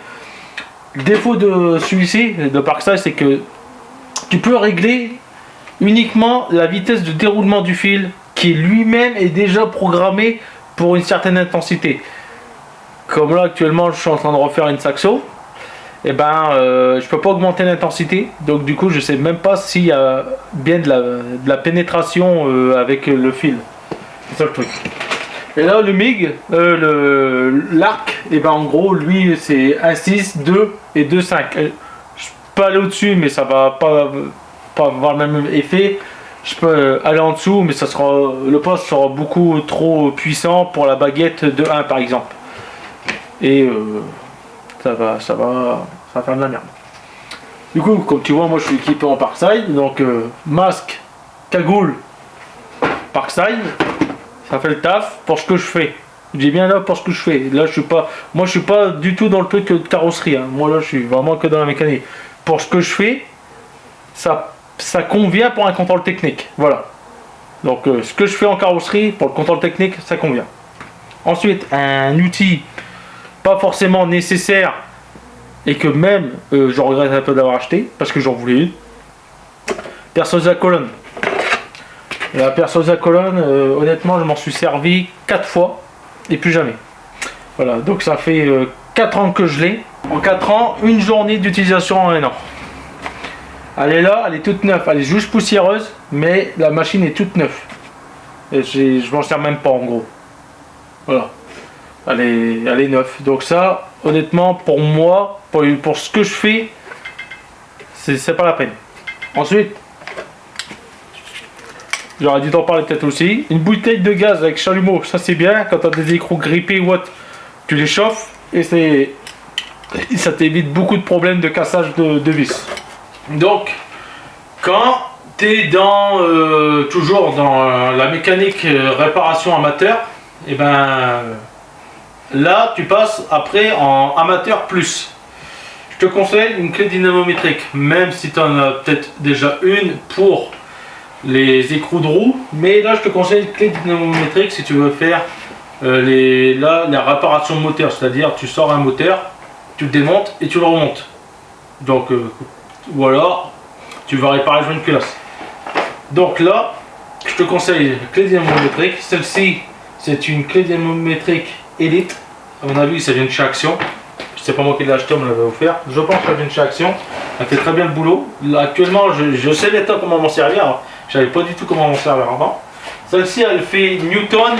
Speaker 2: Le défaut de celui-ci, de Parkside, c'est que tu peux régler uniquement la vitesse de déroulement du fil qui lui-même est déjà programmé pour une certaine intensité. Comme là actuellement je suis en train de refaire une saxo, et je peux pas augmenter l'intensité, donc du coup je sais même pas s'il y a bien de la pénétration avec le fil. C'est ça le truc. Et là le MIG, l'arc, en gros lui c'est 1,6, 2 et 2,5. Je peux aller au-dessus mais ça va pas avoir le même effet. Je peux aller en dessous mais le poste sera beaucoup trop puissant pour la baguette de 1 par exemple. Et ça va faire de la merde. Du coup, comme tu vois, moi je suis équipé en Parkside, donc masque, cagoule, Parkside, ça fait le taf pour ce que je fais. Je dis bien là pour ce que je fais. Là je suis pas du tout dans le truc de carrosserie. Hein. Moi là je suis vraiment que dans la mécanique. Pour ce que je fais, ça convient pour un contrôle technique. Voilà. Donc ce que je fais en carrosserie, pour le contrôle technique, ça convient. Ensuite, un outil pas forcément nécessaire et que même je regrette un peu d'avoir acheté parce que j'en voulais une. Perceuse à colonne. La perceuse à colonne, honnêtement, je m'en suis servi 4 fois et plus jamais. Voilà, donc ça fait 4 ans que je l'ai. En 4 ans, une journée d'utilisation en 1 an. Elle est là, elle est toute neuve, elle est juste poussiéreuse, mais la machine est toute neuve. Et je m'en sers même pas en gros. Voilà. Elle est neuve. Donc ça, honnêtement, pour moi, pour ce que je fais, c'est pas la peine. Ensuite, j'aurais dû t'en parler peut-être aussi. Une bouteille de gaz avec chalumeau, ça c'est bien. Quand tu as des écrous grippés ou autre, tu les chauffes et ça t'évite beaucoup de problèmes de cassage de vis. Donc, quand tu es toujours dans la mécanique réparation amateur, et là, tu passes après en amateur plus. Je te conseille une clé dynamométrique, même si tu en as peut-être déjà une pour les écrous de roue. Mais là, je te conseille une clé dynamométrique si tu veux faire la réparation moteur. C'est-à-dire, tu sors un moteur, tu le démontes et tu le remontes. Donc, ou alors, tu vas réparer le joint de culasse. Donc là, je te conseille une clé dynamométrique. Celle-ci, c'est une clé dynamométrique Elite. À mon avis, ça vient de chez Action. C'est pas moi qui l'ai acheté, on me l'avait offert. Je pense que ça vient de chez Action. Elle fait très bien le boulot. Là, actuellement, je sais l'état comment m'en servir. Je savais pas du tout comment m'en servir avant. Celle-ci, elle fait Newton.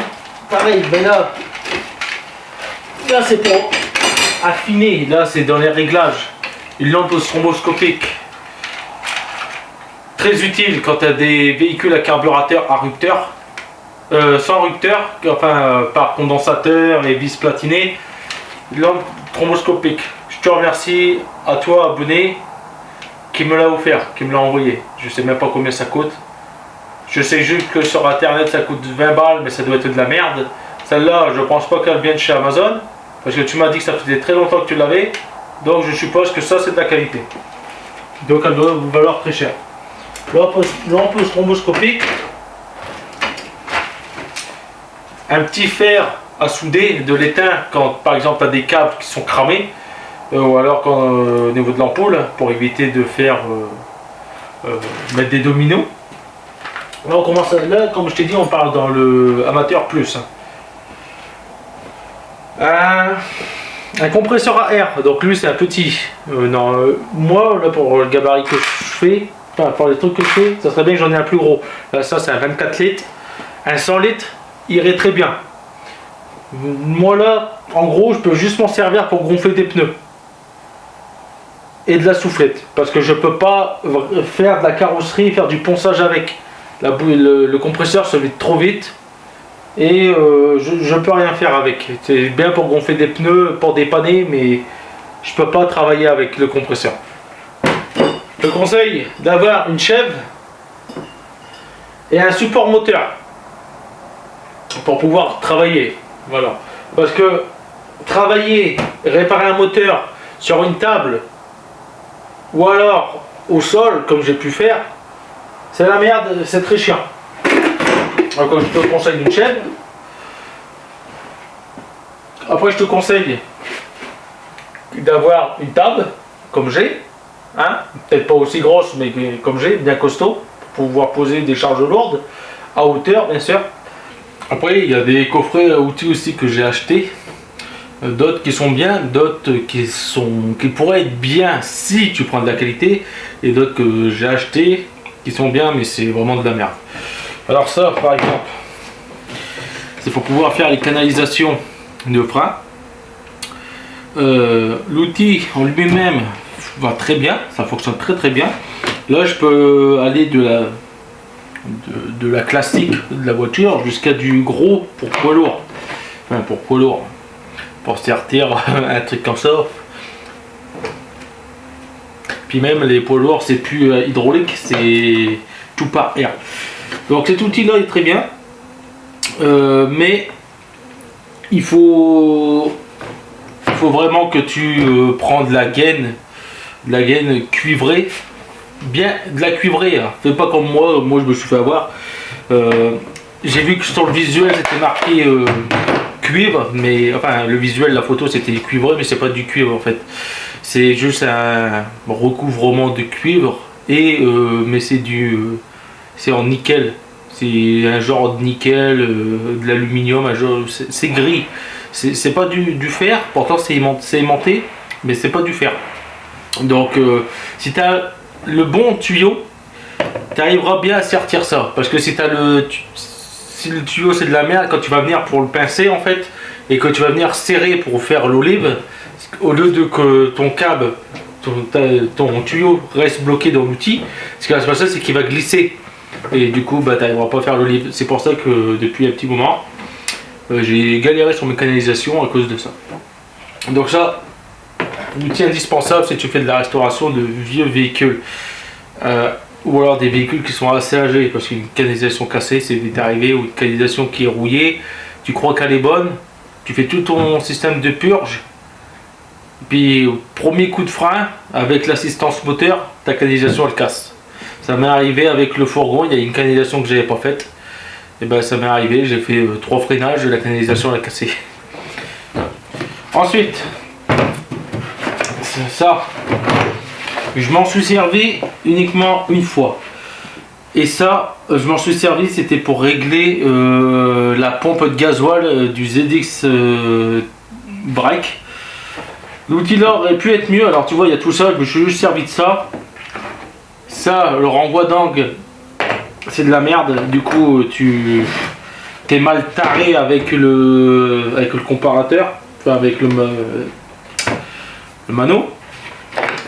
Speaker 2: Pareil, mais là c'est pour affiner. Là, c'est dans les réglages. Une lampe stromboscopique. Très utile quand tu as des véhicules à carburateur à rupteur. Sans rupteur, enfin par condensateur et vis platinée, lampe stromboscopique. Je te remercie à toi abonné qui me l'a offert, qui me l'a envoyé. Je sais même pas combien ça coûte. Je sais juste que sur internet ça coûte 20 balles, mais ça doit être de la merde. Celle-là, je pense pas qu'elle vienne chez Amazon, parce que tu m'as dit que ça faisait très longtemps que tu l'avais, donc je suppose que ça c'est de la qualité. Donc elle doit vous valoir très cher. Lampe stromboscopique. Un petit fer à souder de l'étain quand par exemple tu as des câbles qui sont cramés ou alors au niveau de l'ampoule pour éviter de faire mettre des dominos. Là on commence là, comme je t'ai dit, on parle dans le amateur plus. Un compresseur à air, donc lui c'est un petit. Moi là pour le gabarit que je fais, enfin pour les trucs que je fais, ça serait bien que j'en ai un plus gros. Là ça c'est un 24 litres, un 100 litres. Irait très bien. Moi là, en gros, je peux juste m'en servir pour gonfler des pneus et de la soufflette, parce que je peux pas faire de la carrosserie, faire du ponçage avec. Le compresseur se vide trop vite et je peux rien faire avec. C'est bien pour gonfler des pneus, pour dépanner, mais je peux pas travailler avec le compresseur. Je conseille d'avoir une chèvre et un support moteur pour pouvoir travailler. Voilà. Parce que travailler, réparer un moteur sur une table ou alors au sol, comme j'ai pu faire, c'est la merde, c'est très chiant. Donc je te conseille une chaîne. Après je te conseille d'avoir une table, comme j'ai, hein, peut-être pas aussi grosse, mais comme j'ai, bien costaud, pour pouvoir poser des charges lourdes.
Speaker 1: à hauteur bien sûr. Après il y a des coffrets à outils aussi que j'ai acheté, d'autres qui sont bien, d'autres qui pourraient être bien si tu prends de la qualité, et d'autres que j'ai acheté qui sont bien mais c'est vraiment de la merde. Alors ça par exemple, c'est pour pouvoir faire les canalisations de frein. L'outil en lui-même va très bien, ça fonctionne très bien. Là je peux aller de la classique de la voiture jusqu'à du gros pour poids lourd. Enfin pour poids lourd, pour sortir un truc comme ça. Puis même les poids lourds c'est plus hydraulique, c'est tout par air. Donc cet outil là est très bien, mais il faut vraiment que tu prends de la gaine cuivrée, bien de la cuivrée, hein. Fais pas comme moi je me suis fait avoir. J'ai vu que sur le visuel c'était marqué cuivre, mais enfin le visuel, la photo c'était cuivré, mais c'est pas du cuivre en fait. C'est juste un recouvrement de cuivre, et mais c'est en nickel. C'est un genre de nickel, de l'aluminium, c'est gris. C'est pas du fer, pourtant c'est aimanté, mais c'est pas du fer. Donc si tu as le bon tuyau, tu arriveras bien à sortir ça. Parce que si le tuyau c'est de la merde, quand tu vas venir pour le pincer en fait, et que tu vas venir serrer pour faire l'olive, au lieu de que ton câble, ton tuyau reste bloqué dans l'outil, ce qui va se passer c'est qu'il va glisser. Et du coup, tu n'arriveras pas à faire l'olive. C'est pour ça que depuis un petit moment, j'ai galéré sur mes canalisations à cause de ça. Donc ça, l'outil indispensable si tu fais de la restauration de vieux véhicules. Ou alors des véhicules qui sont assez âgés, parce qu'une canalisation cassée, c'est vite arrivé, ou une canalisation qui est rouillée, tu crois qu'elle est bonne, tu fais tout ton système de purge, puis au premier coup de frein, avec l'assistance moteur, ta canalisation elle casse. Ça m'est arrivé avec le fourgon, il y a une canalisation que j'avais pas faite. Et ben ça m'est arrivé, j'ai fait 3 freinages et la canalisation elle a cassé. Ensuite, ça, je m'en suis servi uniquement une fois. Et ça, je m'en suis servi, c'était pour régler la pompe de gasoil du ZX Break. L'outil là aurait pu être mieux, alors tu vois, il y a tout ça, je me suis juste servi de ça. Ça, le renvoi d'angle, c'est de la merde. Du coup, tu es mal taré avec le comparateur, enfin avec le mano.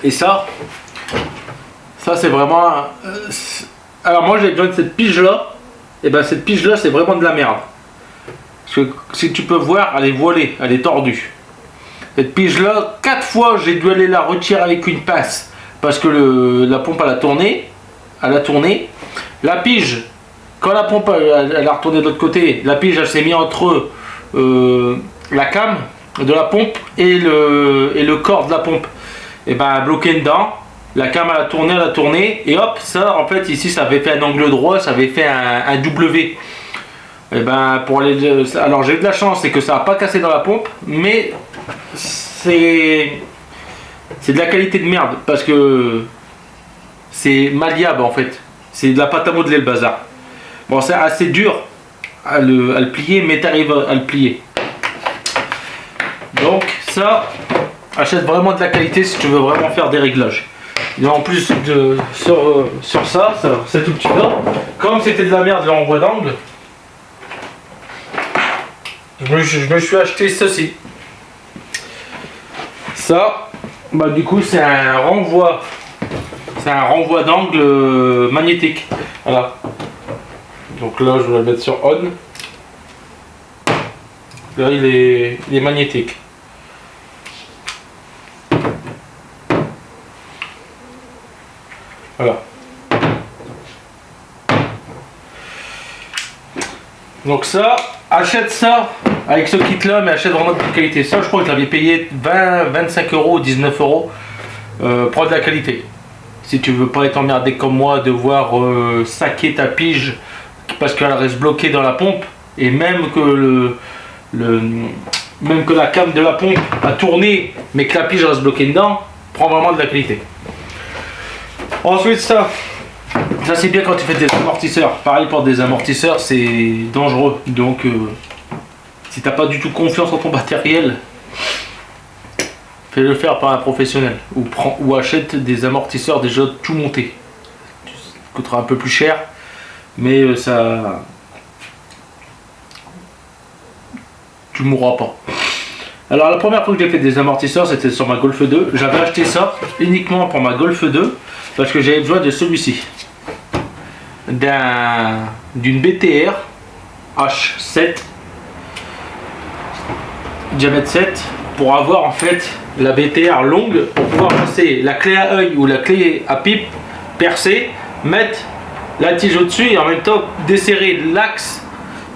Speaker 1: Et ça c'est vraiment. Alors moi j'ai besoin de cette pige là. Et ben cette pige là c'est vraiment de la merde. Parce que si tu peux voir, elle est voilée, elle est tordue. Cette pige là, 4 fois j'ai dû aller la retirer avec une pince. Parce que la pompe elle a tourné. La pige, quand la pompe elle a retourné de l'autre côté, la pige elle s'est mise entre la came de la pompe et le corps de la pompe. Et ben bloqué dedans, la came elle a tourné, et hop, ça en fait ici ça avait fait un angle droit, ça avait fait un W. Et ben alors j'ai eu de la chance, c'est que ça n'a pas cassé dans la pompe, mais c'est de la qualité de merde, parce que c'est malléable en fait. C'est de la pâte à modeler le bazar. Bon, c'est assez dur à le plier, mais tu arrives à le plier. Donc ça, achète vraiment de la qualité si tu veux vraiment faire des réglages. Et en plus sur ça, cet outil là, comme c'était de la merde le renvoi d'angle, je me suis acheté ceci. Ça, bah du coup c'est un renvoi d'angle magnétique. Voilà. Donc là je vais le mettre sur on. Là il est magnétique. Voilà. Donc ça, achète ça avec ce kit là, mais achète vraiment de qualité. Ça je crois que je l'avais payé 25 euros, 19 euros. Prends de la qualité. Si tu veux pas être emmerdé comme moi, devoir saquer ta pige parce qu'elle reste bloquée dans la pompe, et même que même que la came de la pompe a tourné mais que la pige reste bloquée dedans, prends vraiment de la qualité. Ensuite ça
Speaker 2: Ça c'est bien quand tu fais des amortisseurs. Pareil pour des amortisseurs, c'est dangereux. Donc si t'as pas du tout confiance en ton matériel, fais-le faire par un professionnel. Ou achète des amortisseurs déjà tout montés. Ça coûtera un peu plus cher, mais ça... Tu mourras pas. Alors la première fois que j'ai fait des amortisseurs, c'était sur ma Golf 2. J'avais acheté ça uniquement pour ma Golf 2 parce que j'avais besoin de celui-ci, d'une BTR H7 diamètre 7, pour avoir en fait la BTR longue, pour pouvoir passer la clé à œil ou la clé à pipe, percer, mettre la tige au-dessus et en même temps desserrer l'axe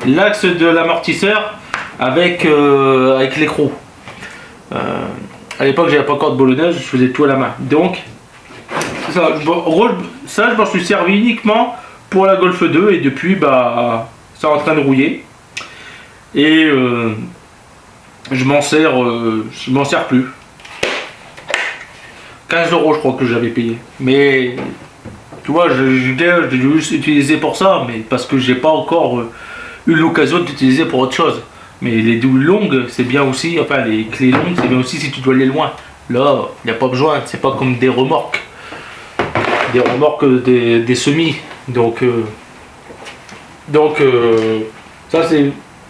Speaker 2: de l'amortisseur avec l'écrou. À l'époque j'avais pas encore de boulonneuse, je faisais tout à la main. Donc ça, je m'en suis servi uniquement pour la Golf 2 et depuis bah c'est en train de rouiller. Et je m'en sers plus. 15 € je crois que j'avais payé. Mais tu vois, je l'ai juste utilisé pour ça, mais parce que j'ai pas encore eu l'occasion d'utiliser pour autre chose. Mais les douilles longues, c'est bien aussi, enfin les clés longues, c'est bien aussi si tu dois aller loin. Là, il n'y a pas besoin, c'est pas comme des remorques. Des remorques, des semis. Donc ça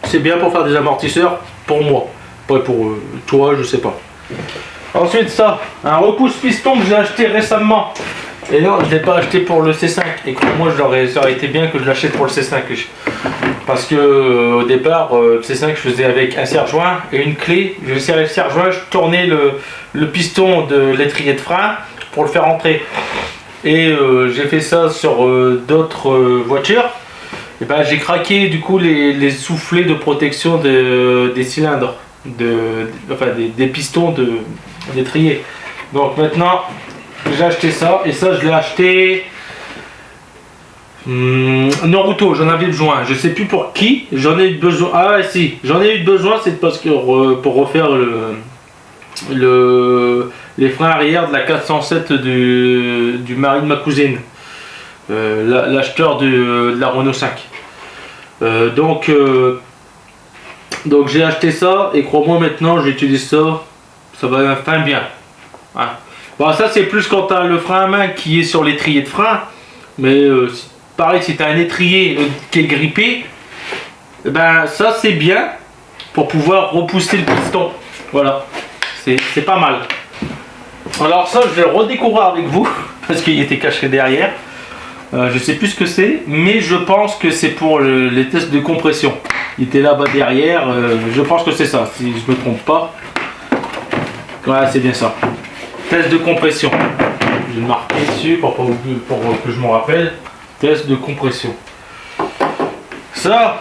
Speaker 2: c'est bien pour faire des amortisseurs, pour moi. Pas pour toi, je sais pas. Ensuite ça, un repousse piston que j'ai acheté récemment. Et non, je ne l'ai pas acheté pour le C5. Et moi, ça aurait été bien que je l'achète pour le C5. Parce que au départ, le C5, je faisais avec un serre-joint et une clé. Je serrais le serre-joint, je tournais le piston de l'étrier de frein pour le faire entrer. Et j'ai fait ça sur d'autres voitures. Et ben, j'ai craqué du coup les soufflets de protection des cylindres, des pistons d'étrier. Donc maintenant, j'ai acheté ça, et ça je l'ai acheté Naruto, j'en avais besoin, je sais plus pour qui, j'en ai eu besoin. Ah si, j'en ai eu besoin, c'est parce que pour refaire les freins arrière de la 407 du mari de ma cousine, l'acheteur de la Renault 5. Donc j'ai acheté ça, et crois-moi maintenant j'utilise ça, ça va enfin bien. Hein. Bon, ça c'est plus quand tu as le frein à main qui est sur l'étrier de frein, mais pareil si tu as un étrier qui est grippé, ben ça c'est bien pour pouvoir repousser le piston. Voilà, c'est pas mal. Alors ça je vais le redécouvrir avec vous parce qu'il était caché derrière. Je sais plus ce que c'est, mais je pense que c'est pour les tests de compression. Il était là-bas derrière, je pense que c'est ça, si je me trompe pas. Voilà, c'est bien ça. Test de compression. Je vais le marquer dessus pour que je me rappelle. Test de compression. Ça,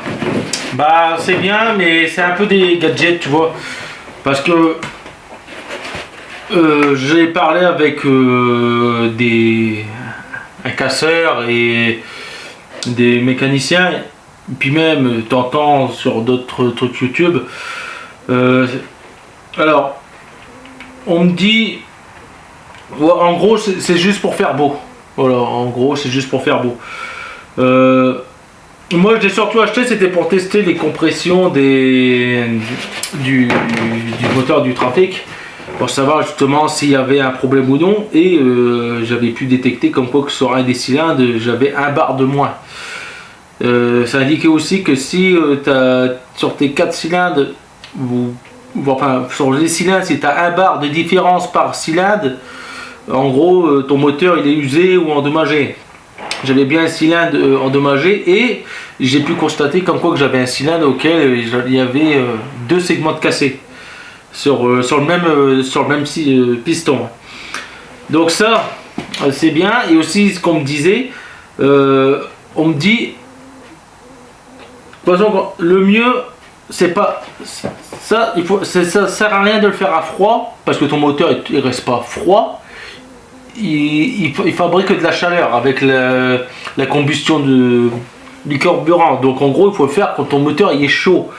Speaker 2: bah c'est bien, mais c'est un peu des gadgets, tu vois. Parce que j'ai parlé avec un casseur et des mécaniciens, puis même t'entends sur d'autres trucs YouTube. Alors, on me dit, en gros, c'est juste pour faire beau. Voilà, en gros, c'est juste pour faire beau. Moi, je l'ai surtout acheté, c'était pour tester les compressions du moteur du trafic, pour savoir justement s'il y avait un problème ou non. Et j'avais pu détecter comme quoi que sur un des cylindres, j'avais un bar de moins. Ça indiquait aussi que si sur tes 4 cylindres, enfin sur les cylindres, si tu as un bar de différence par cylindre, en gros ton moteur il est usé ou endommagé. J'avais bien un cylindre endommagé, et j'ai pu constater comme quoi que j'avais un cylindre auquel il y avait 2 segments de cassés sur le même piston. Donc ça c'est bien. Et aussi ce qu'on me disait, on me dit de toute façon, le mieux c'est pas ça, ça sert à rien de le faire à froid, parce que ton moteur il reste pas froid. Il fabrique de la chaleur avec la combustion du carburant. Donc en gros il faut le faire quand ton moteur il est chaud.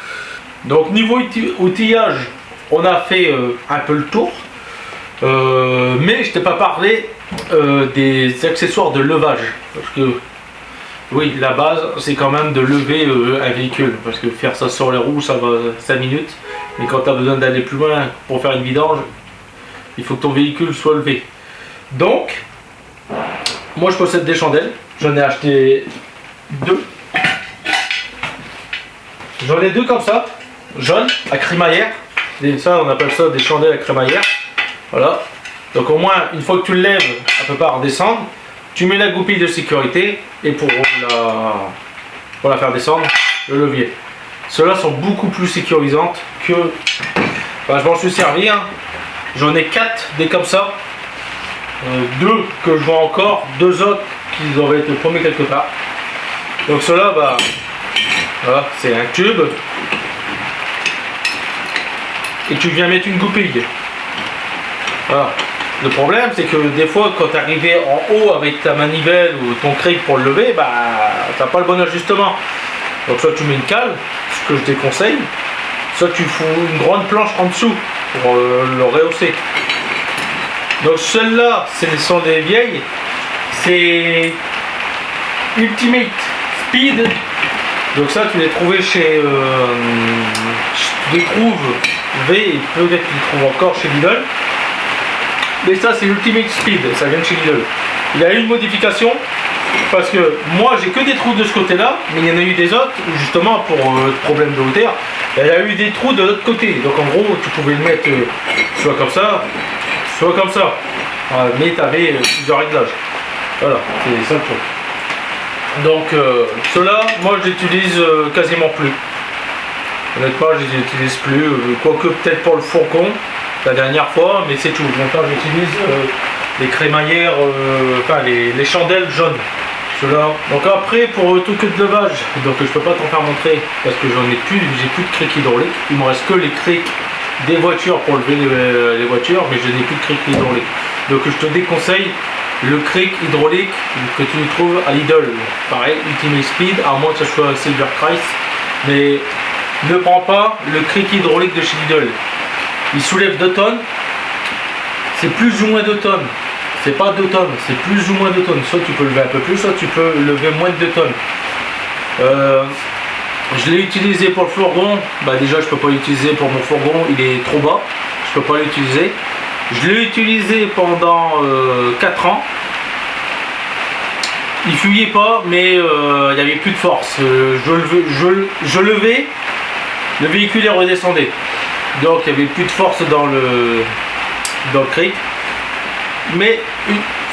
Speaker 2: Donc niveau outillage, on a fait un peu le tour, mais je t'ai pas parlé des accessoires de levage, parce que
Speaker 1: Oui, la base, c'est quand même de lever un véhicule. Parce que faire ça sur les roues, ça va 5 minutes. Mais quand tu as besoin d'aller plus loin pour faire une vidange, il faut que ton véhicule soit levé. Donc, moi je possède des chandelles. J'en ai acheté 2. J'en ai 2 comme ça, jaunes, à crémaillère. Et ça, on appelle ça des chandelles à crémaillère. Voilà. Donc au moins, une fois que tu le lèves, elle peut pas redescendre. Tu mets la goupille de sécurité et pour la faire descendre, le levier. Ceux-là sont beaucoup plus sécurisantes que... Enfin, je m'en suis servi. Hein. J'en ai 4 des comme ça. 2 que je vois encore, 2 autres qui doivent être premiers quelque part. Donc ceux-là, bah, voilà, c'est un tube. Et tu viens mettre une goupille. Voilà. Le problème, c'est que des fois, quand tu es arrivé en haut avec ta manivelle ou ton cric pour le lever, bah, t'as pas le bon ajustement. Donc soit tu mets une cale, ce que je déconseille, soit tu fous une grande planche en dessous pour le rehausser. Donc celles-là, ce sont des vieilles, c'est Ultimate Speed. Donc ça, tu les trouvais chez... tu les trouves V et peut-être tu les trouves encore chez Lidl. Mais ça, c'est Ultimate Speed, ça vient de chez Lidl. Il y a eu une modification, parce que moi, j'ai que des trous de ce côté-là, mais il y en a eu des autres, justement, pour problème de hauteur. Il y a eu des trous de l'autre côté. Donc en gros, tu pouvais le mettre soit comme ça, soit comme ça. Mais tu avais plusieurs réglages. Voilà, c'est ça le truc. Donc ceux-là, moi je l'utilise quasiment plus. Honnêtement, je les utilise plus, quoique peut-être pour le fourgon la dernière fois, mais c'est tout. Maintenant j'utilise les crémaillères, enfin les chandelles jaunes. Ceux-là. Donc après pour tout que de levage, donc je peux pas t'en faire montrer parce que j'en ai plus, j'ai plus de cric hydraulique. Il me reste que les crics des voitures pour lever les voitures, mais je n'ai plus de cric hydraulique. Donc je te déconseille le cric hydraulique que tu trouves à Lidl. Pareil, Ultimate Speed, à moins que ce soit Silver Price, mais ne prends pas le cric hydraulique de chez Lidl. Il soulève 2 tonnes, c'est plus ou moins 2 tonnes. C'est pas 2 tonnes, c'est plus ou moins 2 tonnes. Soit tu peux lever un peu plus, soit tu peux lever moins de 2 tonnes. Je l'ai utilisé pour le fourgon. Bah déjà je peux pas l'utiliser pour mon fourgon, il est trop bas. Je peux pas l'utiliser. Je l'ai utilisé pendant 4 ans. Il fuyait pas, mais il n'y avait plus de force. Je levais, le véhicule redescendait. Donc il n'y avait plus de force dans le cric. Mais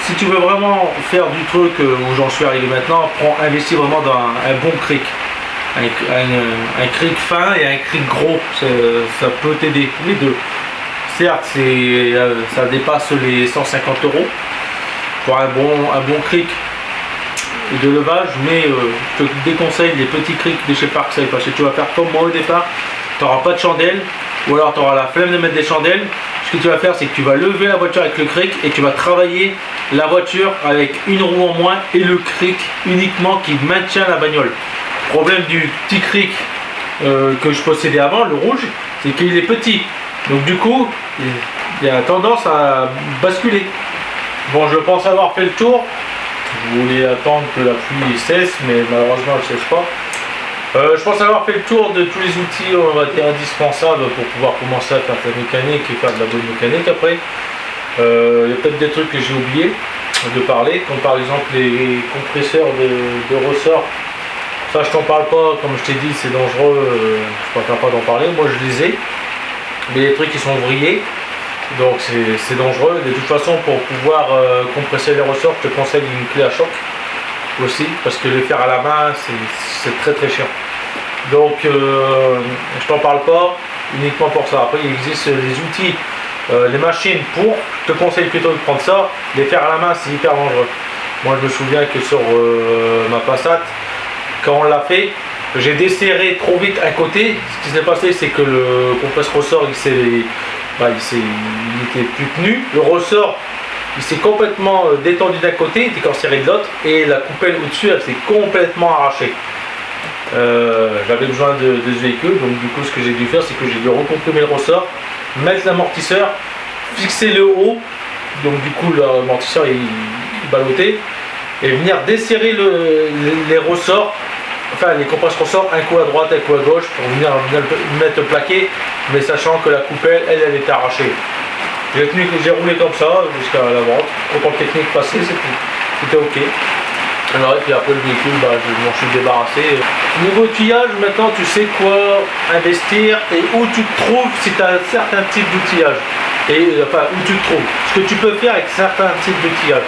Speaker 1: si tu veux vraiment faire du truc où j'en suis arrivé maintenant, investis vraiment dans un bon cric. Un cric fin et un cric gros, ça peut t'aider, les deux. Certes, ça dépasse les 150 € pour un bon cric de levage, mais je te déconseille les petits crics de chez Parkside parce que tu vas faire comme moi au départ, tu n'auras pas de chandelle ou alors tu auras la flemme de mettre des chandelles. Ce que tu vas faire, c'est que tu vas lever la voiture avec le cric et tu vas travailler la voiture avec une roue en moins et le cric uniquement qui maintient la bagnole. Le problème du petit cric que je possédais avant, le rouge, c'est qu'il est petit. Donc du coup, il y a tendance à basculer. Bon, je pense avoir fait le tour. Je voulais attendre que la pluie cesse, mais malheureusement elle ne cesse pas. Je pense avoir fait le tour de tous les outils, on va dire, indispensables pour pouvoir commencer à faire de la mécanique et faire de la bonne mécanique après. Il y a peut-être des trucs que j'ai oublié de parler, comme par exemple les compresseurs de ressort. Ça, je t'en parle pas, comme je t'ai dit, c'est dangereux, je préfère pas d'en parler. Moi, je les ai, mais les trucs qui sont vrillés, donc c'est dangereux. De toute façon, pour pouvoir compresser les ressorts, je te conseille une clé à choc aussi, parce que les faire à la main, c'est très très chiant. Donc, je t'en parle pas uniquement pour ça. Après, il existe les outils, les machines pour. Je te conseille plutôt de prendre ça. Les faire à la main, c'est hyper dangereux. Moi, je me souviens que sur ma Passat, quand on l'a fait, j'ai desserré trop vite un côté. Ce qui s'est passé, c'est que le compresseur ressort, il était plus tenu. Le ressort, il s'est complètement détendu d'un côté, il était encore serré de l'autre, et la coupelle au-dessus, elle s'est complètement arrachée. J'avais besoin de ce véhicule, donc du coup, ce que j'ai dû faire, c'est que j'ai dû recomprimer le ressort, mettre l'amortisseur, fixer le haut, donc du coup, l'amortisseur il ballottait. et venir desserrer les ressorts, enfin les compresses ressorts, un coup à droite, un coup à gauche pour venir mettre le plaqué, mais sachant que la coupelle elle est arrachée. J'ai roulé comme ça jusqu'à la vente. Contrôle technique passé, c'était ok. Alors, et puis après le véhicule, bah, je m'en suis débarrassé. Niveau outillage, maintenant tu sais quoi investir et où tu te trouves si tu as certains types d'outillage. Et enfin, où tu te trouves. Ce que tu peux faire avec certains types d'outillage.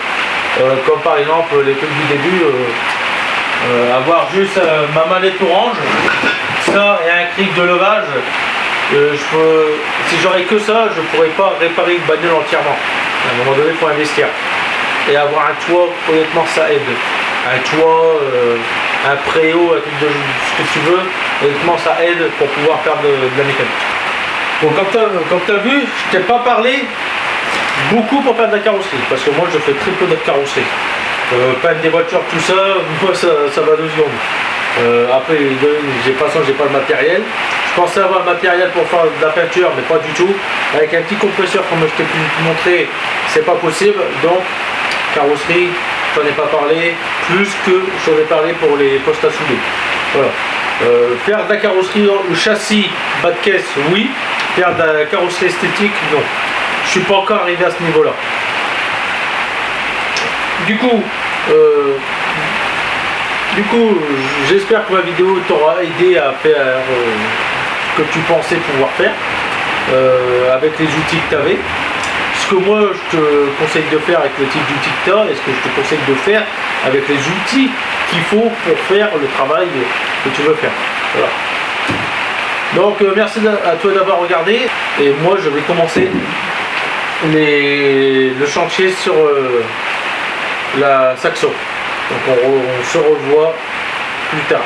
Speaker 1: Comme par exemple les trucs du début, avoir juste ma manette orange, ça et un cric de levage. Si j'aurais que ça, je ne pourrais pas réparer une bagnole entièrement. À un moment donné, il faut investir. Et avoir un toit, honnêtement, ça aide. Un toit, un préau, un truc de ce que tu veux, honnêtement, ça aide pour pouvoir faire de la mécanique. Bon, comme tu as vu, je t'ai pas parlé beaucoup pour faire de la carrosserie, parce que moi, je fais très peu de carrosserie. Peindre des voitures, tout ça, moi, ça va 2 secondes. Après, j'ai pas le matériel. Je pensais avoir le matériel pour faire de la peinture, mais pas du tout. Avec un petit compresseur, comme je t'ai pu montrer, c'est pas possible. Donc, carrosserie, j'en ai pas parlé, plus que j'en ai parlé pour les postes à souder. Voilà. Faire de la carrosserie au châssis, bas de caisse, oui. Faire de la carrosserie esthétique, non. Je suis pas encore arrivé à ce niveau-là. Du coup, j'espère que ma vidéo t'aura aidé à faire ce que tu pensais pouvoir faire avec les outils que tu avais. Ce que moi je te conseille de faire avec le type d'outils que tu as et ce que je te conseille de faire avec les outils qu'il faut pour faire le travail que tu veux faire. Voilà. Donc merci à toi d'avoir regardé et moi je vais commencer le chantier sur la Saxo. Donc on se revoit plus tard.